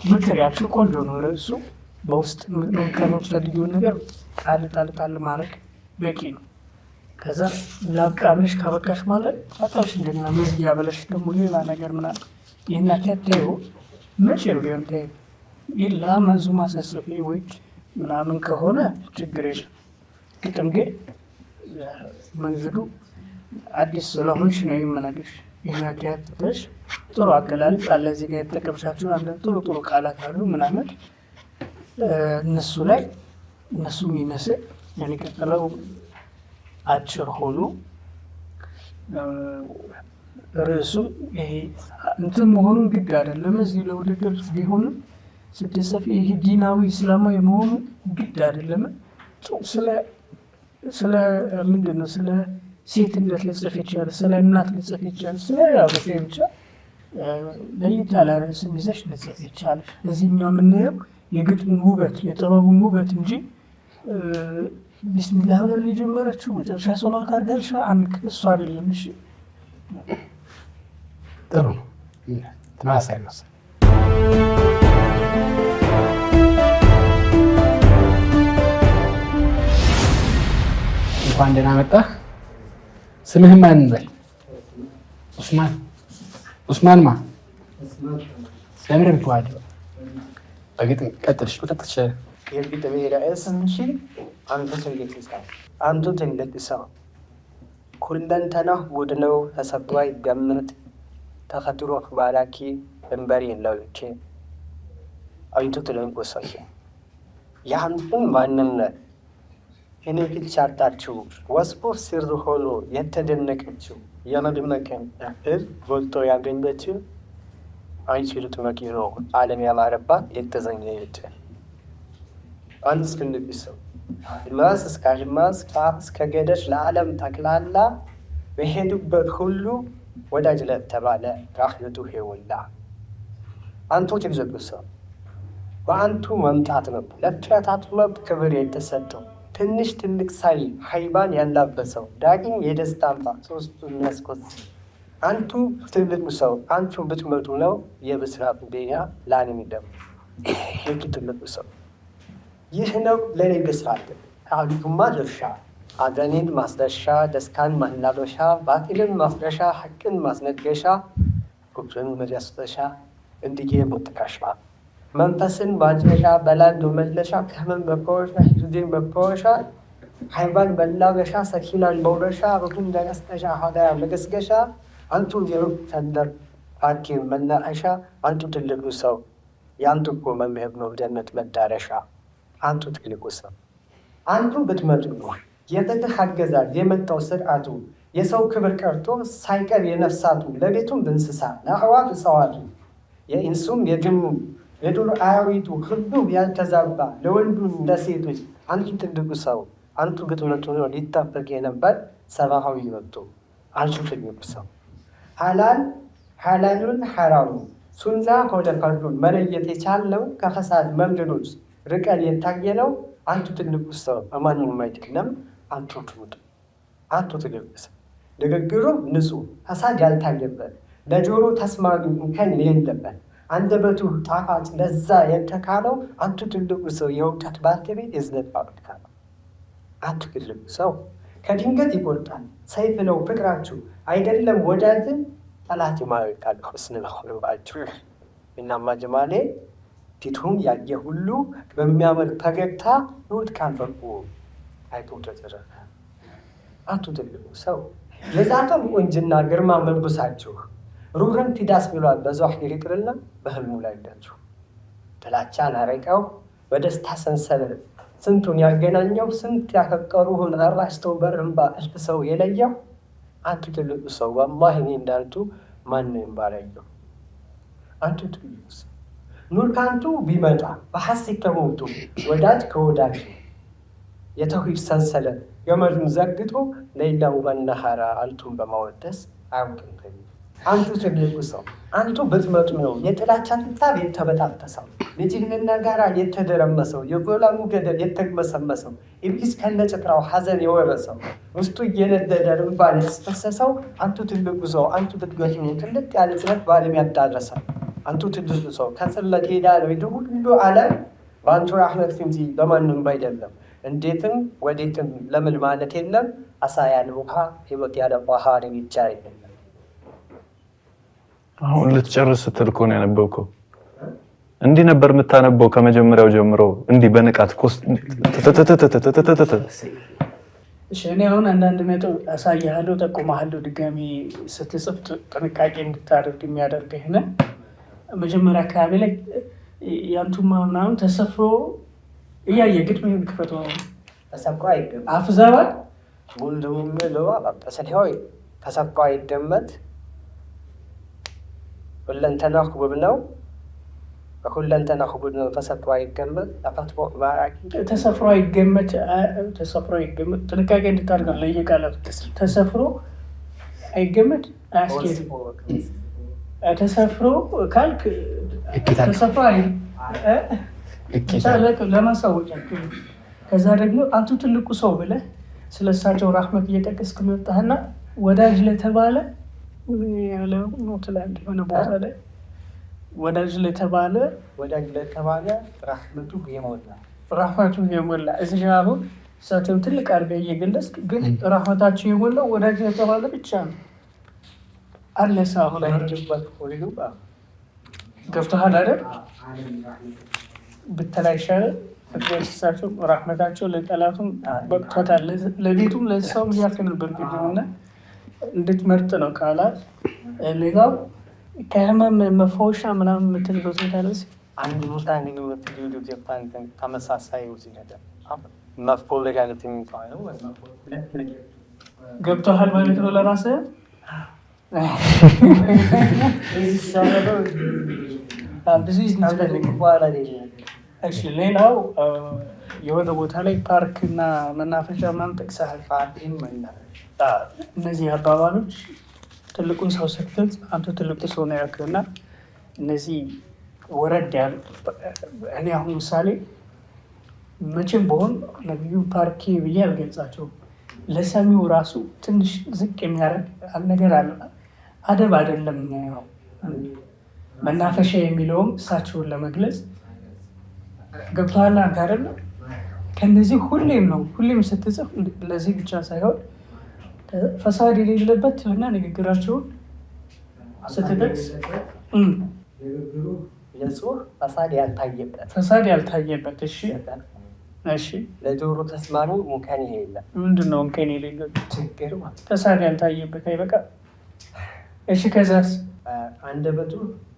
ምክር ያልሽው ቆንጆ ነው። ርዕሱ በውስጥ ከምትፈልጊውን ነገር ጣል ማድረግ በቂ ነው። ከዛ ላብቃብለሽ ካበቃሽ ማለት አጣሽ እንደገና መዝጊያ በለሽ ደግሞ ሌላ ነገር ምናምን ይህን አካታዩ መቼ ቢሆን ታይ ኢላ መንዙማ ሰስፊ ወይ ምናምን ከሆነ ችግር የለም። ግጥም ግን መንገዱ አዲስ ስለሆንሽ ነው የምነግርሽ። ይህን አካታተሽ ጥሩ አገላለጽ አለ። እዚህ ጋር የተጠቀምሻቸው አንዳንድ ጥሩ ቃላት አሉ ምናምን እነሱ ላይ እነሱ የሚመስል የሚቀጥለው አጭር ሆኖ ርዕሱ ይሄ እንትን መሆኑን ግድ አይደለም። እዚህ ለውድድር ቢሆንም ስትሰፊ ይሄ ዲናዊ እስላማዊ መሆኑ ግድ አይደለም። ስለ ምንድን ነው ስለ ሴትነት ልጽፍ ይችላል፣ ስለ እናት ልጽፍ ይችላል፣ ስለ ያበሻ ብቻ ለየት ያለ ርዕስ ይዘሽ ልጽፍ ይችላል። እዚህኛው የምናየው የግጥሙን ውበት የጥበቡን ውበት እንጂ ቢስሚላህ ብለን የጀመረችው መጨረሻ ሶላት አድርገሽ እሱ አይደለም። እሺ ጥሩ ተማሳይ ነው። እንኳን ደህና መጣህ። ስምህን ማን እንበል? ኡስማን ማ ስለምን ብትዋደው በግጥም ቀጥልሽ ትችላለህ። የግጥሜ ርዕስ አንቱ ትልቅ ሰው ሁለንተናህ ውድ ነው ተሰብቶ አይገምት ተፈጥሮህ ባራኪ ድንበር የለውች አይቱ ትልቅ ሰው የአንተን ማንነት የንግድ ቻርታችሁ ወስፎ ስር ሆኖ የተደነቀችው የመድመቅን ያህል ጎልቶ ያገኘችው አይችሉት መኪኖ ዓለም ያማረባት የተዘኘች አንድ ትልቅ ሰው አድማስ እስከ አድማስ ከአፍ እስከ ገደሽ ለዓለም ጠቅላላ በሄዱበት ሁሉ ወዳጅ ለተባለ ራህመቱ ሄውላ አንቱ ትልቅ ሰው በአንቱ መምጣት ነው ለፍጥረታት መብት ክብር የተሰጠው ትንሽ ትልቅ ሳይ ሀይባን ያላበሰው ዳግም የደስታ አምባ ሶስቱን መስኮት አንቱ ትልቅ ሰው አንቱ ብትመጡ ነው የብስራት ዜና ለዓለም ይደም ይህ ትልቅ ሰው ይህ ነው ለኔ ብስራት ታሪኩማ ድርሻ አደኔን ማስደሻ ደስታን ማላበሻ ባጢልን ማስደሻ ሐቅን ማስነገሻ ኩብርን መዲያስደሻ እንዲጌ ሞትካሽባ መንፈስን ማድረሻ በላንዱ መለሻ ከምን መፈወሻ ጊዜን መፈወሻ ሃይባን መላበሻ ሰኪናን መውረሻ ሩቱን ለቀስቀሻ ሀዳያ መገስገሻ አንቱ የሩቅ ሰንደር ፓርኪን መናኸሻ አንቱ ትልቁ ሰው የአንቱ እኮ መምህር ነው ጀነት መዳረሻ አንቱ ትልቁ ሰው አንቱ ብትመጡ ነው የፍትህ አገዛዝ የመጣው ስርዓቱ የሰው ክብር ቀርቶ ሳይቀር የነፍሳቱ ለቤቱም እንስሳ ለአዕዋፍ እጽዋቱ የኢንሱም የጅኑም የዱር አራዊቱ ሁሉም ያልተዛባ ለወንዱም ለሴቶች አንቱ ትልቁ ሰው አንቱ ብትመጡ ነው ሊጠበቅ የነበር ሰብአዊ መብቱ አንቱ ትልቁ ሰው ሐላሉን ሐራሙ ሱና ሆደ ፈርዱን መለየት የቻለው ከፈሳድ መንገዶች ርቀን የታየነው አንቱ ትልቁ ሰው በማንም አይደለም አንቱ ትሙት አንቱ ትልቁ ሰው ንግግሩ ንጹህ ፈሳድ ያልታየበት ለጆሮ ተስማሚ እንከን የሌለበት አንደበቱ ጣፋጭ ለዛ የተካለው አንቱ ትልቁ ሰው የእውቀት ባለቤት የዝነት ባለቤት ነው። አንቱ ትልቁ ሰው ከድንገት ይቆርጣል ሰይፍ ነው ፍቅራችሁ አይደለም ወዳጅን ጠላት ይማርካል ሁስን ለሁሉባችሁ እናማ ጀማሌ ፊቱን ያየ ሁሉ በሚያምር ፈገግታ ኑት ካንፈቁ አይቶ ተዘረፈ። አንቱ ትልቁ ሰው የዛተም ቁንጅና ግርማ መልበሳችሁ ሩህን ቲዳስ ብሏል በዛህር ይቅርና በህልሙ ላይ እንዳችሁ ጥላቻን አረቀው በደስታ ሰንሰለት ስንቱን ያገናኘው ስንት ያፈቀሩህን አራስተው በእንባ እልፍ ሰው የለየው አንቱ ትልቁ ሰው ወላሂ እኔ እንዳንቱ ማንም ባላየው አንቱ ትልቁ ሰው ኑር ካንቱ ቢመጣ በሐሴት ተሞልቶ ወዳጅ ከወዳጅ የተውሂድ ሰንሰለት ገመዱን ዘግቶ ሌላው በነሐራ አንቱን በማወደስ አያውቅም። አንቱ ትልቁ ሰው አንቱ ብትመጡ ነው የጥላቻ ትታብ የተበጣጠሰው የጅህልና ጋራ የተደረመሰው የጎላሙ ገደል የተግመሰመሰው ኢብሊስ ከነጭፍራው ሐዘን የወረሰው ውስጡ እየነደደ እንባን ያስፈሰሰው አንቱ ትልቁ ሰው አንቱ ብትገኙ ትልቅ ያለ ጽነት በዓለም ያዳረሰው አንቱ ትልቁ ሰው ከጽለት ሄዳ ነው ሁሉ ዓለም በአንቱ ራህመት እንጂ በማንም አይደለም። እንዴትም ወዴትም ለምን ማለት የለም አሳ ያለ ውሃ ህይወት ያለ ውሃ ብቻ አይደለም። አሁን ልትጨርስ ስትል እኮ ነው ያነበብከው። እንዲህ ነበር የምታነበው ከመጀመሪያው ጀምሮ እንዲህ በንቃት ኮስ እሺ እኔ አሁን አንዳንድ ነጥብ አሳያለሁ ጠቁማለሁ ድጋሚ ስትጽፍ ጥንቃቄ እንድታደርግ የሚያደርግህ ነው። መጀመሪያ አካባቢ ላይ ያንቱማ ምናምን ተሰፍሮ እያየ ግጥም ክፈቶ ተሰብቆ አይደለም አፍዛባል ሙሉም ለዋ ተሰልሆይ ተሰብቆ አይደመት ሁለንተናህ ውብ ነው ሁለንተናህ ውብ ነው ተሰብቆ አይገመት ተፈጥሮ ማራኪ ተሰፍሮ አይገመት ተሰፍሮ አይገመት ጥንቃቄ እንድታደርግ ለየቃላት ተሰፍሮ አይገመት አስኬት ተሰፍሮ ካልክ ተሰፍሮ አይ ታለቅ ለማሳወቅ ያክል ከዛ ደግሞ አንቱ ትልቁ ሰው ብለህ ስለሳቸው ረህመት እየጠቀስክ መጣህና ወዳጅ ለተባለ ያለው ነው ትላለህ የሆነ ቦታ ላይ ወዳጅ ለተባለ ረህመቱ የሞላ እዚህ ጋር አሁን እሳቸው ትልቅ አድርገህ እየገለጽክ ግን ረህመታቸው የሞላው ወዳጅ ለተባለ ብቻ ነው አለሳ አሁን አይደለም ሁሉ ገብቶሃል አይደል? ብትላይሻለ እሳቸው ረህመታቸው ለጠላቱም በቅቶታል ለቤቱም ለሰውም እያልክ ነበር ግድምና እንድትመርጥ ነው ቃላት። ሌላው ከህመም መፈወሻ ምናምን የምትልበት ቦታ ላይ አንድ ቦታ የምትልሉ ጀፓን ተመሳሳይ ውስጥ መፈለግ አይነት የሚባለው ገብቶሃል ማለት ነው ለራስህ ብዙ ይዝናፈልግ በኋላ እሺ ሌላው የሆነ ቦታ ላይ ፓርክ እና መናፈሻ ምናምን ጠቅሰሃል። እነዚህ አባባሎች ትልቁን ሰው ስትገልጽ አንተ ትልቁ ሰው ነው ያልክና እነዚህ ወረድ ያሉ እኔ አሁን ምሳሌ መቼም በሆን ነቢዩ ፓርኪ ብዬ አልገልጻቸውም። ለሰሚው ራሱ ትንሽ ዝቅ የሚያደርግ ነገር አለ። አደብ አይደለም መናፈሻ የሚለውም እሳቸውን ለመግለጽ ገብቶሃል አንተ አይደለም። ከነዚህ ሁሌም ስትጽፍ ለዚህ ብቻ ሳይሆን ፈሳድ የሌለበት እና ንግግራቸውን ስትጠቅስ የጽሁፍ ፈሳድ ያልታየበት ፈሳድ ያልታየበት። እሺ እሺ። ለጆሮ ተስማሚ ሙከን የለም። ምንድን ነው እንከን የሌለው ችግር ማለት ፈሳድ ያልታየበት አይበቃ። እሺ ከዛስ? አንደበቱ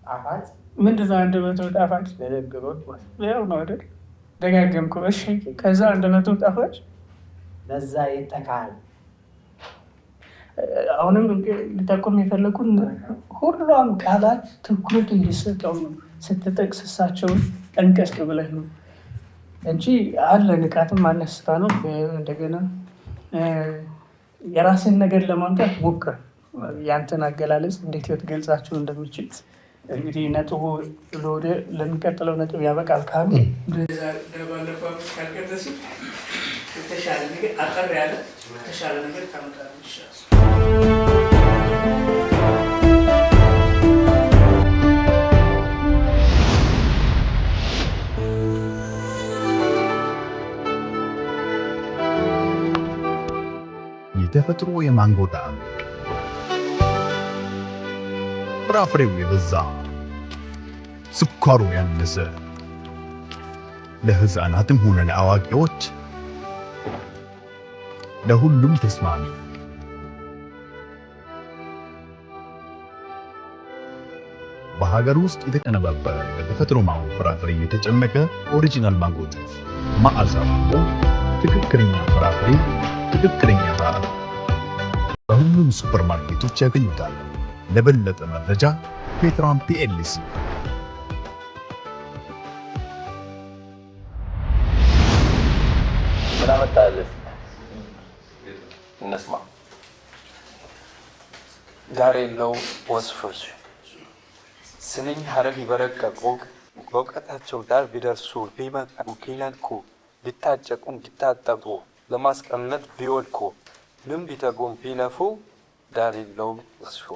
ጣፋጭ። ምንድን ነው አንደበቱ ጣፋጭ? ንግግሮች ማለት ያው ነው አይደል? ደጋገምኩ። እሺ ከዛ አንደበቱ ጣፋጭ ለዛ ይተካል። አሁንም ሊጠቁም የፈለጉን ሁሉም ቃላት ትኩረት እንዲሰጠው ነው። ስትጠቅስ እሳቸውን ጠንቀስ ብለህ ነው እንጂ አለ ንቃትም አነስታ ነው። እንደገና የራስን ነገር ለማምጣት ሞክር። ያንተን አገላለጽ እንዴት ልትገልጻቸው እንደሚችል እንግዲህ ነጥቡ ለወደ ለሚቀጥለው ነጥብ ያበቃል ካሉ ባለፈው ካልቀደስ የተሻለ ነገር አጠር ያለ የተሻለ ነገር ታመጣለህ ይሻላል። የተፈጥሮ የማንጎ ጣዕም፣ ፍራፍሬው የበዛ ስኳሩ ያነሰ፣ ለሕፃናትም ሆነ ለአዋቂዎች ለሁሉም ተስማሚ በሀገር ውስጥ የተቀነባበረ በተፈጥሮ ማንጎ ፍራፍሬ የተጨመቀ ኦሪጂናል ማንጎ ጁስ። መዓዛው ትክክለኛ ፍራፍሬ፣ ትክክለኛ ጣዕም። በሁሉም ሱፐርማርኬቶች ያገኙታል። ለበለጠ መረጃ ፔትራን ፒኤልሲ። ምን አመጣልህ? እነስማ ዳር የለው ወስፎች ስንኝ ሀረግ ይበረቀቁ በእውቀታቸው ዳር ቢደርሱ ቢመጡ ቢነጥቁ ቢታጨቁም ቢታጠቁ ለማስቀመጥ ቢወድቁ ምን ቢተጉም ቢለፉ ዳር የለው ወስፎ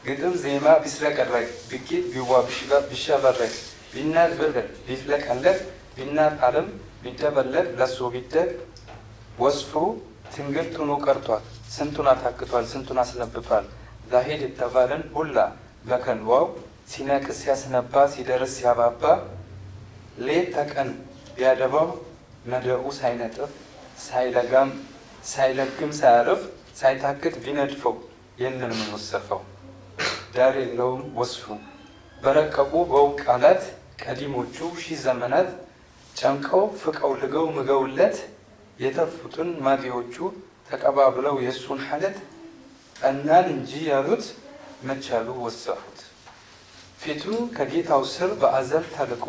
ግጥም ዜማ ቢስረቀረቅ ቢቂት ቢዋ ቢሸበረቅ ቢናት ብርድ ቢፍለቀለቅ ቢናት አለም ቢደበለቅ ለሱ ቢደግ ወስፎ ትንግርት ሆኖ ቀርቷል። ስንቱን አታክቷል፣ ስንቱን አስነብቷል። ዛሄድ የተባለን ሁላ በከንዋው ሲነቅስ ሲያስነባ ሲደርስ ሲያባባ ሌት ተቀን ቢያደባው መደቡ ሳይነጥፍ ሳይለጋም ሳይለግም ሳያርፍ ሳይታክት ቢነድፈው የለም ወሰፈው ዳር የለውም ወስፉ በረቀቁ በውብ ቃላት ቀዲሞቹ ሺህ ዘመናት ጨምቀው ፍቀው ልገው ምገውለት የተፉትን ማጌዎቹ ተቀባብለው የእሱን ሐለት ቀናን እንጂ ያሉት መቻሉ ወሰፉት። ፊቱ ከጌታው ስር በአዘል ተልቆ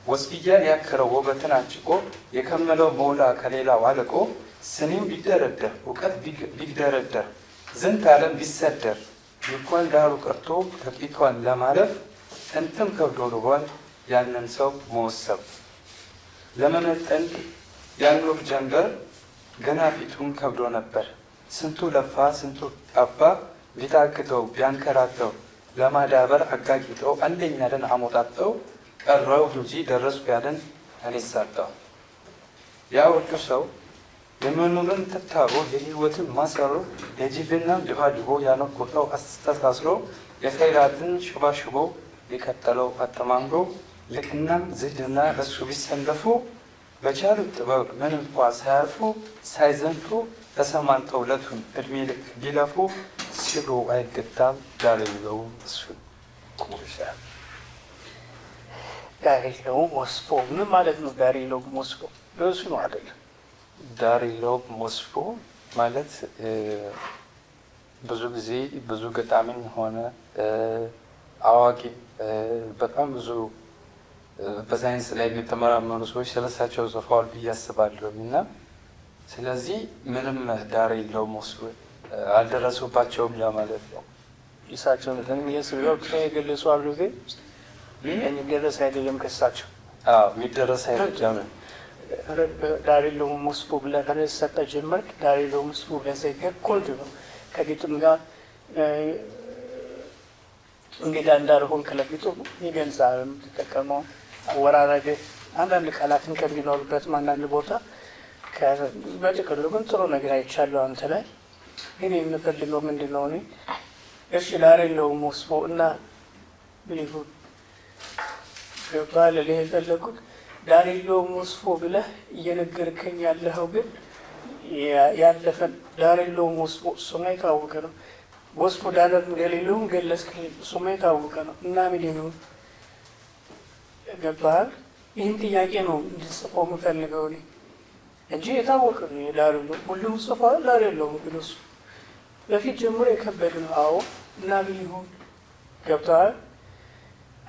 ወስብያን ያከረው ውበትን አጭቆ የከመለው ሞላ ከሌላው አልቆ ስኒው ቢደረደር እውቀት ቢደረደር ዝንት ዓለም ቢሰደር እንኳን ዳሩ ቀርቶ ተቂቷን ለማለፍ ጥንትም ከብዶ ልቧል ያንን ሰው መወሰብ ለመመጠን ያኖር ጀንበር ገና ፊቱን ከብዶ ነበር። ስንቱ ለፋ ስንቱ ጠፋ ቢታክተው ቢያንከራተው ለማዳበር አጋጊጠው አንደኛ ያለን አሞጣጠው ቀረው እንጂ ደረስኩ ያለን አሊሳጣው ያ ወርቅ ሰው የመኖርን ትታሮ የህይወትን ማሰሮ የጅብና ድባድቦ ያነቆጠው አስተሳስሮ የኸይራትን ሽባሽቦ የቀጠለው አተማምሮ ልቅናም ዝህድና ለሱ ቢሰለፉ በቻሉት ጥበብ ምን እንኳ ሳያርፉ ሳይዘንፉ ተሰማንተው ለቱን እድሜ ልክ ቢለፉ ሲሉ አይገታም ዳር የለውም እሱ ዳር የለውም ወስፎ ምን ማለት ነው? ዳር የለውም ወስፎ እሱ ነው አይደለም? ዳር የለውም ወስፎ ማለት ብዙ ጊዜ ብዙ ገጣሚም ሆነ አዋቂ በጣም ብዙ በሳይንስ ላይ የተመራመሩ ሰዎች ስለሳቸው ጽፈዋል ብዬ አስባለሁ። እና ስለዚህ ምንም ዳር የለውም ወስፎ አልደረሱባቸውም ለማለት ነው። እሳቸው ስለው የገለጹ አሉ። ግን የሚደረስ አይደለም ከሳቸው የሚደረስ አይደለም። ዳር የለውም ወስፎ ብለህ ከሰጠ ጀመርክ። ዳር የለውም ወስፎ ብለህ ዘይገር ኮልድ ነው ከግጥም ጋር እንግዳ እንዳልሆን ከለግጦ ይገልጻል። የምትጠቀመው አወራረድህ አንዳንድ ቃላትን ከሚኖሩበትም አንዳንድ ቦታ በጥቅሉ ግን ጥሩ ነገር አይቻለሁ አንተ ላይ። ግን የምፈልገው ምንድን ነው? እኔ እሺ ዳር የለውም ወስፎ እና ብሊሁ ገብቶሃል? እኔ የፈለኩት ዳር የለውም ወስፎ ብለህ እየነገርከኝ ያለኸው ግን ያለፈ ዳር የለውም ወስፎ እሱማ የታወቀ ነው። ወስፎ ዳር የሌለውም ገለጽክልኝ፣ እሱማ የታወቀ ነው። እና ምን ይሁን ገባሃል? ይህን ጥያቄ ነው እንድጽፈው የምፈልገው እኔ እንጂ የታወቀ ነው። ዳር የለውም ሁሉም ጽፏል፣ ዳር የለውም ግን እሱ በፊት ጀምሮ የከበድ ነው። አዎ እና ምን ይሁን ገብቶሃል?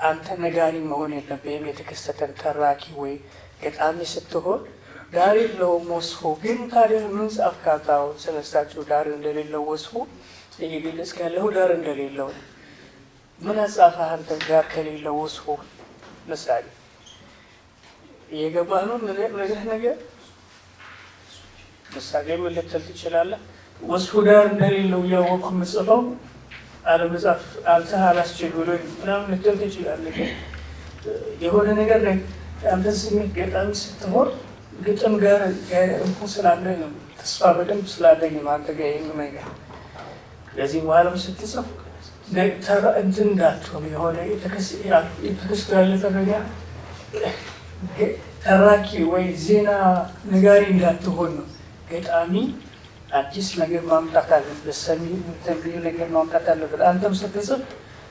አንተ ነጋሪ መሆን የለብህም። የተከሰተን ተራኪ ወይ ገጣሚ ስትሆን ዳር የለውም ወስፎ ግን ታዲያ ምን ጻፍክ? አሁን ስለሳቸው ዳር እንደሌለው ወስፎ እየገለጽክ ያለው ዳር እንደሌለው ምን አጻፈህ አንተ? ዳር ከሌለው ወስፎ ምሳሌ እየገባህ ነው ነገር ምሳሌ ምን ልትል ትችላለህ? ወስፎ ዳር እንደሌለው እያወቅሁ የምጽፈው አለመጻፍ አንተ አላስችል ብሎ ምናምን ልትል ትችላለህ። የሆነ ነገር ላይ አንተ ስሜት ገጣሚ ስትሆን ግጥም ጋር እንኩ ስላለኝ ነው፣ ተስፋ በደንብ ስላለኝ ነው አንተ ጋር ይህን ነገር ከዚህ በኋላም ስትጽፍ እንትን እንዳትሆን የሆነ የተከስቶ ያለፈ ነገር ተራኪ ወይ ዜና ነጋሪ እንዳትሆን ነው። ገጣሚ አዲስ ነገር ማምጣት አለበት፣ ሰሚ ተብዬ ነገር ማምጣት አለበት። አንተም ስትጽፍ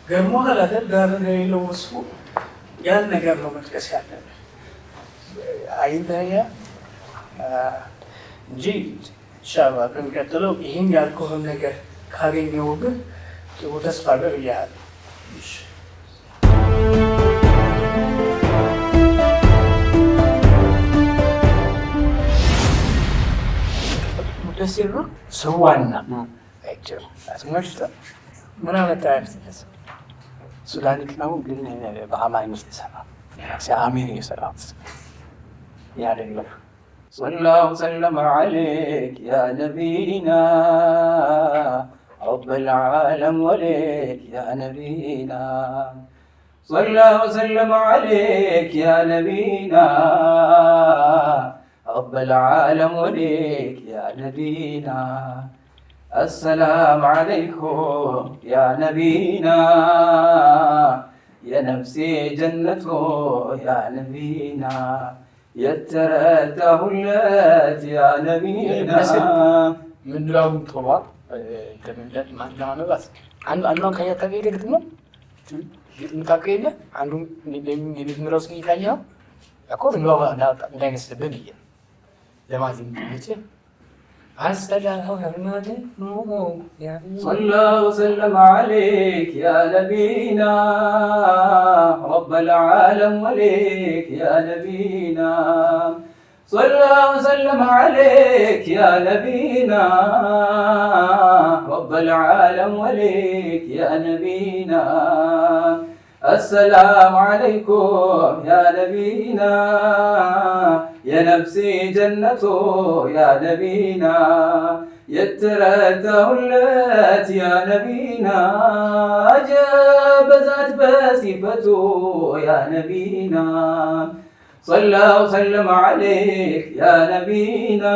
ገርሞ ሀላተን ዳር እንደሌለው ወስፎ ያን ነገር ነው መጥቀስ ያለብህ አይንተያ እንጂ ሻባ በሚቀጥለው ይህን ያልከውን ነገር ካገኘሁብህ ጥሩ ተስፋ አለው ብያለሁ። ደስ ይል ነው ስዋና ምን አመጣህ? ሱዳን ነው ግን በአማርኛ ተሰራ አሚር የሰራው ያደለ ሰለላሁ ሰለመ ዐለይክ ያ ነቢና رب العالم وليك يا نبينا صلى الله وسلم عليك يا نبينا رب العالم وليك يا نبينا السلام عليكم يا نبينا يا نفسي جنته يا نبينا يترته اللات يا نبينا من لهم طبعا ለማንበባት አንዷን ከኛ ተገኘ ግጥም ነው ምታከለ አንዱ የሚምረው ስን ይታኛው እኮ ነው እንዳይመስልብን ብዬ ለማዘን ብቻ አሰላሁ ዐለይሂ صلى الله وسلم عليك يا نبينا رب العالم وليك يا نبينا صلى الله وسلم عليك يا نبينا رب العالم وليك يا نبينا السلام عليكم يا نبينا يا نفسي جنته يا نبينا يترته اللات يا نبينا أجاب ذات بصفته يا نبينا صلى الله وسلم عليك يا نبينا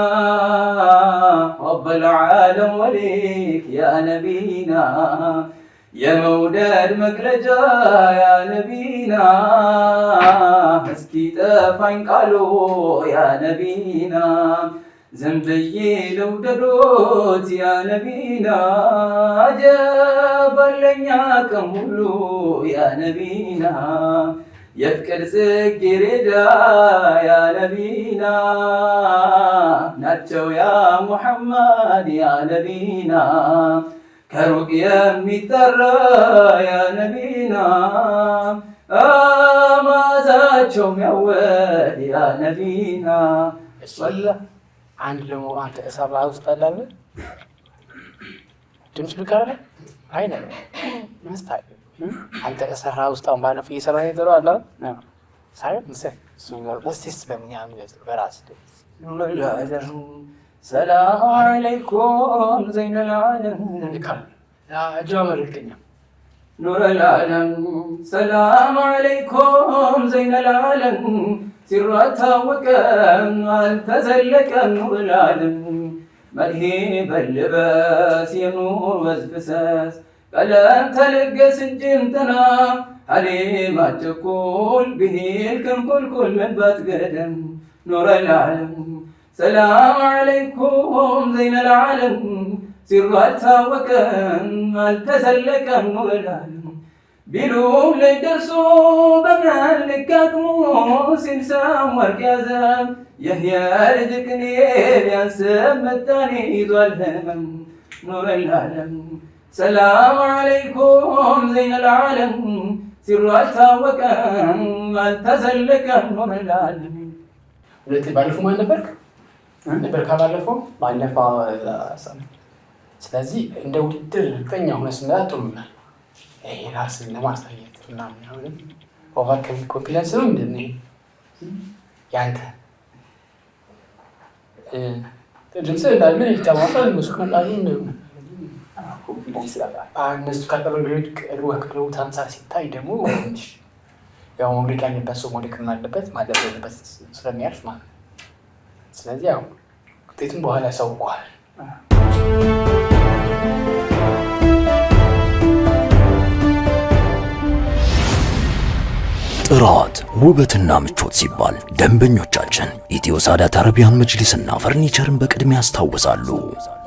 رب العالم وليك يا نبينا يا مولد مكرجا يا نبينا مسكي تفاين قالوا يا نبينا زنبي لو دروت يا نبينا جاب لنا كمولو يا نبينا يفكر سكردا يا نبينا ناتشو يا محمد يا نبينا كروك يمي ترى يا نبينا ما زاتشو يوال يا نبينا صلى عند لمو أنت أسرع وستقلل تمشي بكرة عينه مستعد አንተ ከሰራ ውስጥ አሁን ባለፈው እየሰራ የነበረው አለ ነው ሳይሆን በስ በምኛም በራስ ሰላም አለይኩም ዘይነ ልዓለም እጃመርልኛ ኑረ ልዓለም ሰላም አለይኩም ዘይነ ልዓለም ሲሩ አልታወቀም አልተዘለቀም ኑረ ልዓለም መርሄ በልበስ የኑር ወዝፍሰስ فلن تلقى سجنتنا حليمة تقول به كل من بتقدم نور العالم سلام عليكم زين العالم سرتها وكان ما التسلك نور العالم بلوم ليدرسوا بمالك كاتمو سنسام والكازم يحيى رزقني ينسم التاني ذو الهمم نور العالم سلام عليكم زين العالم سرتها وكان ما التسلك نور العالم ሁለት ባለፈው ማን ነበርክ? ነበርካ ባለፈው ስለዚህ እንደ ውድድር እርግጠኛ ሆነ ስንመጣ ጥሩ ይሆናል። ይሄ ራስን ለማሳየት ምናምን አሁንም ኦቨር ኮንፊደንስ ነው ምንድን ነው ያንተ ድምፅ እንዳለ ይታወቃል። መስኮናሉ እነሱ ካቀለው ሊሄድ ቀድሞ ከቅለው ታንሳ ሲታይ ደግሞ ያው መውደቅ ያለበት ሰው መውደቅ አለበት ማለት ያለበት ስለሚያልፍ ማለት ነው። ስለዚህ ያው ውጤቱን በኋላ ያሳውቀዋል። ጥራት ውበትና ምቾት ሲባል ደንበኞቻችን ኢትዮ ሳዳት አረቢያን መጅሊስና ፈርኒቸርን በቅድሚያ ያስታውሳሉ።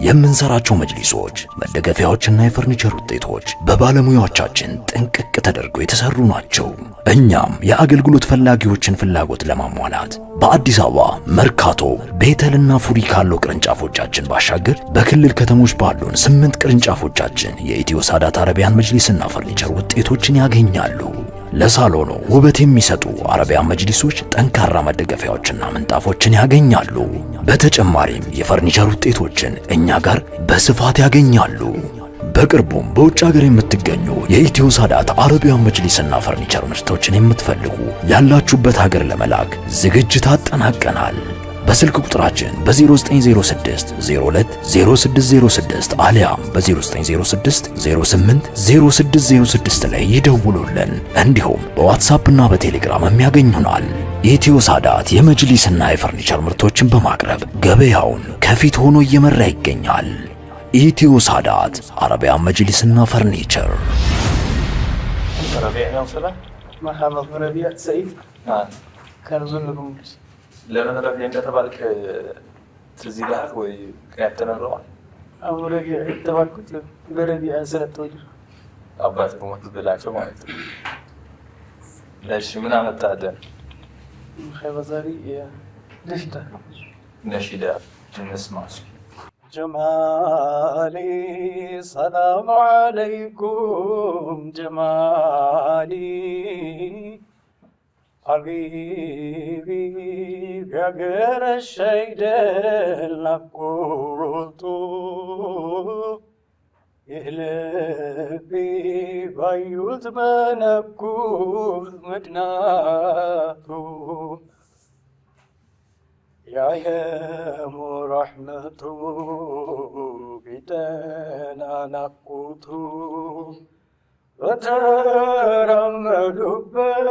የምንሰራቸው መጅሊሶች፣ መደገፊያዎችና የፈርኒቸር ውጤቶች በባለሙያዎቻችን ጥንቅቅ ተደርገው የተሰሩ ናቸው። እኛም የአገልግሎት ፈላጊዎችን ፍላጎት ለማሟላት በአዲስ አበባ መርካቶ፣ ቤተልና ፉሪ ካለው ቅርንጫፎቻችን ባሻገር በክልል ከተሞች ባሉን 8 ቅርንጫፎቻችን የኢትዮ ሳዳት አረቢያን መጅሊስና ፈርኒቸር ውጤቶችን ያገኛሉ። ለሳሎኑ ውበት የሚሰጡ አረቢያን መጅሊሶች ጠንካራ መደገፊያዎችና ምንጣፎችን ያገኛሉ። በተጨማሪም የፈርኒቸር ውጤቶችን እኛ ጋር በስፋት ያገኛሉ። በቅርቡም በውጭ ሀገር የምትገኙ የኢትዮ ሳዳት አረቢያን መጅሊስና ፈርኒቸር ምርቶችን የምትፈልጉ ያላችሁበት ሀገር ለመላክ ዝግጅት አጠናቀናል። በስልክ ቁጥራችን በ0906 02 0606 አሊያም በ0906 08 0606 ላይ ይደውሉልን። እንዲሁም በዋትስአፕ እና በቴሌግራም የሚያገኙናል። ኢትዮ ሳዳት የመጅሊስና የፈርኒቸር ምርቶችን በማቅረብ ገበያውን ከፊት ሆኖ እየመራ ይገኛል። ኢትዮ ሳዳት አረቢያን መጅሊስና ፈርኒቸር። ለምን ረቢያ እንደተባልክ ትዝ ይልሃል ወይ? ምክንያት ተነግረዋል? ረቢያ የተባልኩት በረቢያ ስለተወለድኩ አባትህ ሞት ብላቸው ማለት ነው። እሺ ምን አመጣልህ? ኸይበዛሪ ነሺዳ እንስማ። ጀማሊ ሰላም አለይኩም ጀማሊ حبيبي يا غير الشيد لقوتو يهلبي بايوت بنكوت مدناتو يا يم رحمتو بيتنا نقوتو በተራመዱበት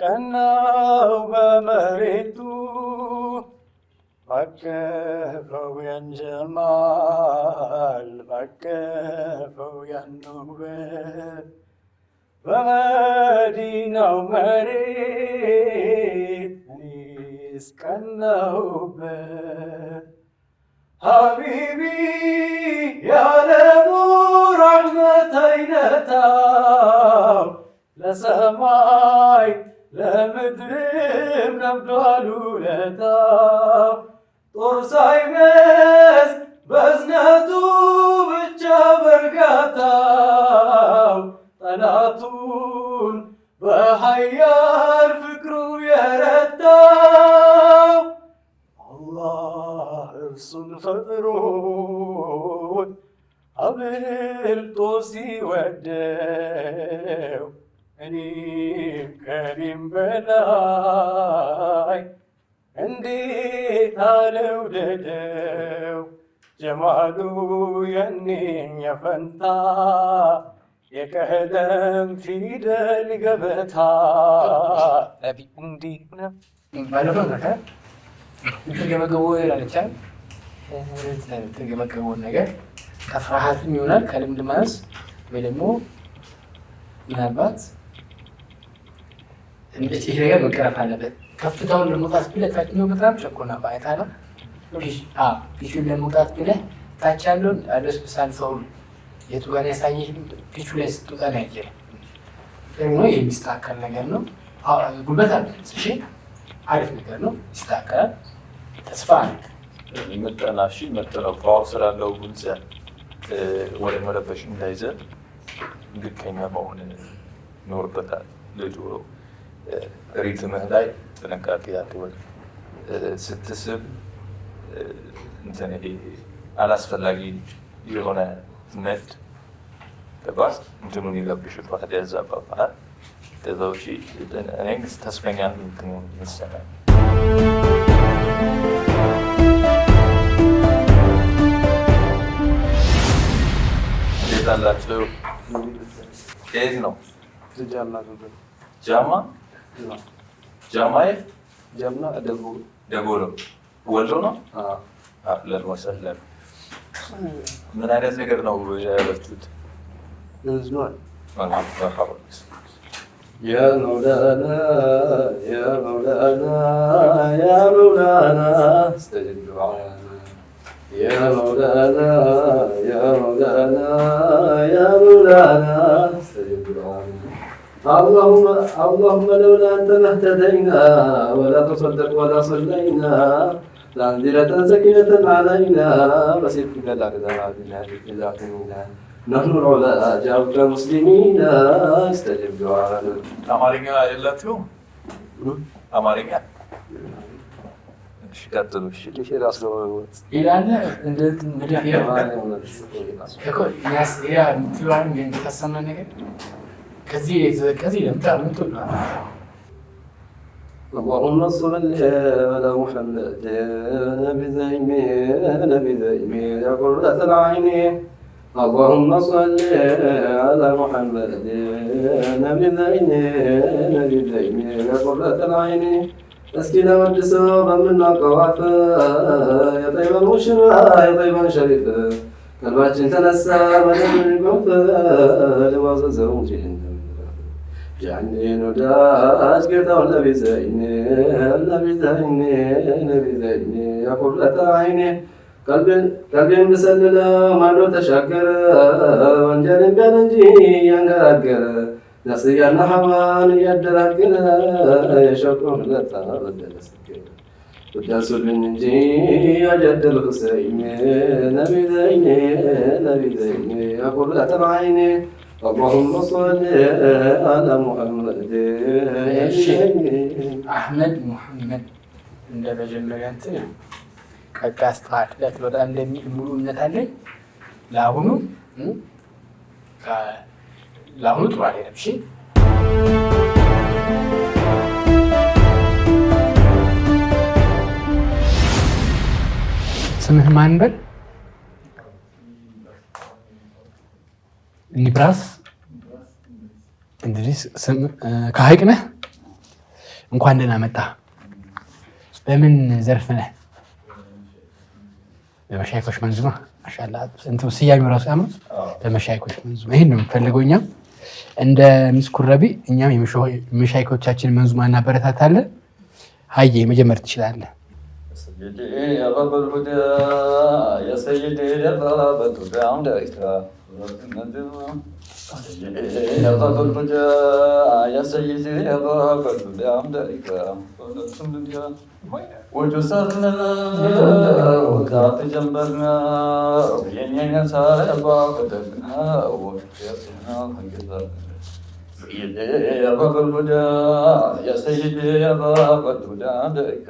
ቀናው በመሬቱ ባቀፈው ያን ጀማል ባቀፈው ያን ውበት በመዲናው መሬት እኔስ ቀናሁበት ሀቢቢ ያለሙ ረሕመት አይነታው ለሰማይ ለምድርም ከብዷል ውለታው ጦር ሳይመስ በዝነቱ ብቻ በርጋታው ጠላቱን በኃያል ፍቅሩ የረታው አላህ እርሱን ፈጥሮት አብልጦ ሲወደው እኔም ከኔም በላይ እንዴት አልውደደው ጀማሉ የኔም የፈንታ የቀለም ፊደል ገበታ እንዲህ ነው ባለፈው ነገር የተገመገቡ ላለቻል የተገመገቡን ነገር ከፍርሃትም ይሆናል ከልምድ ማነስ ወይ ደግሞ ምናልባት ይሄ ነገር መቀረፍ አለበት። ከፍታውን ለመውጣት ብለህ ታችኛው በጣም ጨቆና ባይታለ ፒቹን ለመውጣት ብለህ ታች ያለውን አደስብሳን ሰው የቱ ጋር ያሳየህ ፒቹ ላይ ስትወጣ ነው ያየህ። ደግሞ የሚስተካከል ነገር ነው። ጉልበት አለ። እሺ አሪፍ ነገር ነው። ይስተካከላል። ተስፋ አለ። መጠና እሺ መጠና ፓወር ስላለው ጉንጽ ወደ መረበሽ እንዳይዘል ልከኛ መሆን ይኖርበታል። ለጆሮ ሪትምህ ላይ ጥንቃቄ ያድርግ። ስትስብ እንትን አላስፈላጊ የሆነ ነድ ገባህ እንትኑን ይለብሽባል፣ ያዛባባል። ከዛ ውጪ እኔ ተስፈኛ እንትን ይሰማል። እንዴት አላችሁ? ከየት ነው? ጃማ ጃማዬ ጀምና ደጎሎ ወሎ ነው። አህለን ወሰህለን። ምን አይነት ነገር ነው ያላችሁት? ዝኗል يا مولانا يا مولانا يا مولانا استجب دعانا يا مولانا يا مولانا يا مولانا استجب دعانا اللهم لولا أنت ما اهتدينا ولا تصدق ولا صلينا لأنزلت سكينة علينا وسيبك الأقدار بالله نحن العلا جعلك مسلمين استجب دعانا አማርኛ የላችሁም? አማርኛ እሺ ቀጥሉ። እሺ ራስ ነው ይላል እንደ መድፍ የተሰማ ነገር ከዚህ ለምታምጡ اللهم صل على محمد نبي زين يا قرة العين اللهم صل على محمد نبي زين يا قرة العين اسكن والجسر من القوافة يا طيب المشرى يا طيب الشريف قلبك تنسى من القوافة لباس زوجي جعلني نداج قطع النبي زين يا قرة عيني قلبي مسلل ما لو تشكر وانجل بينجي ينقر نفسي أنا حوان يدركر يشكر لتا بدل سكر وداس البنجي أجد الحسين نبي زين يا قرة عيني اللهم صل على محمد አህመድ ሙሐመድ እንደ መጀመሪያ እንትን ቀጥታ አስተካክለት በጣም እንደሚል ሙሉ እምነት አለኝ። ለአሁኑ ጥሩ አይደለም። እሺ ስምህ ማን በል? ኒብራስ እንግዲህ ከሀይቅ ነህ? እንኳን ደህና መጣህ። በምን ዘርፍ ነህ? በመሻይኮች መንዙማ ማሻአላህ። እንትን ስያሜው ራሱ ያምራል። በመሻይኮች መንዙማ ይሄን ነው የምፈልገው። እኛም እንደ ምስኩር ረቢ እኛም የመሻይኮቻችን መንዙማ እናበረታታለን። ሀዬ መጀመር ትችላለህ። سيدي يا باب الهدى يا سيدي يا باب الهدى عندك يا باب الهدى يا سيدي يا باب الهدى عندك وجسرنا وذات جنبنا وينينا سار باب دنا وجسرنا هنجزر سيدي يا باب الهدى يا سيدي يا باب الهدى عندك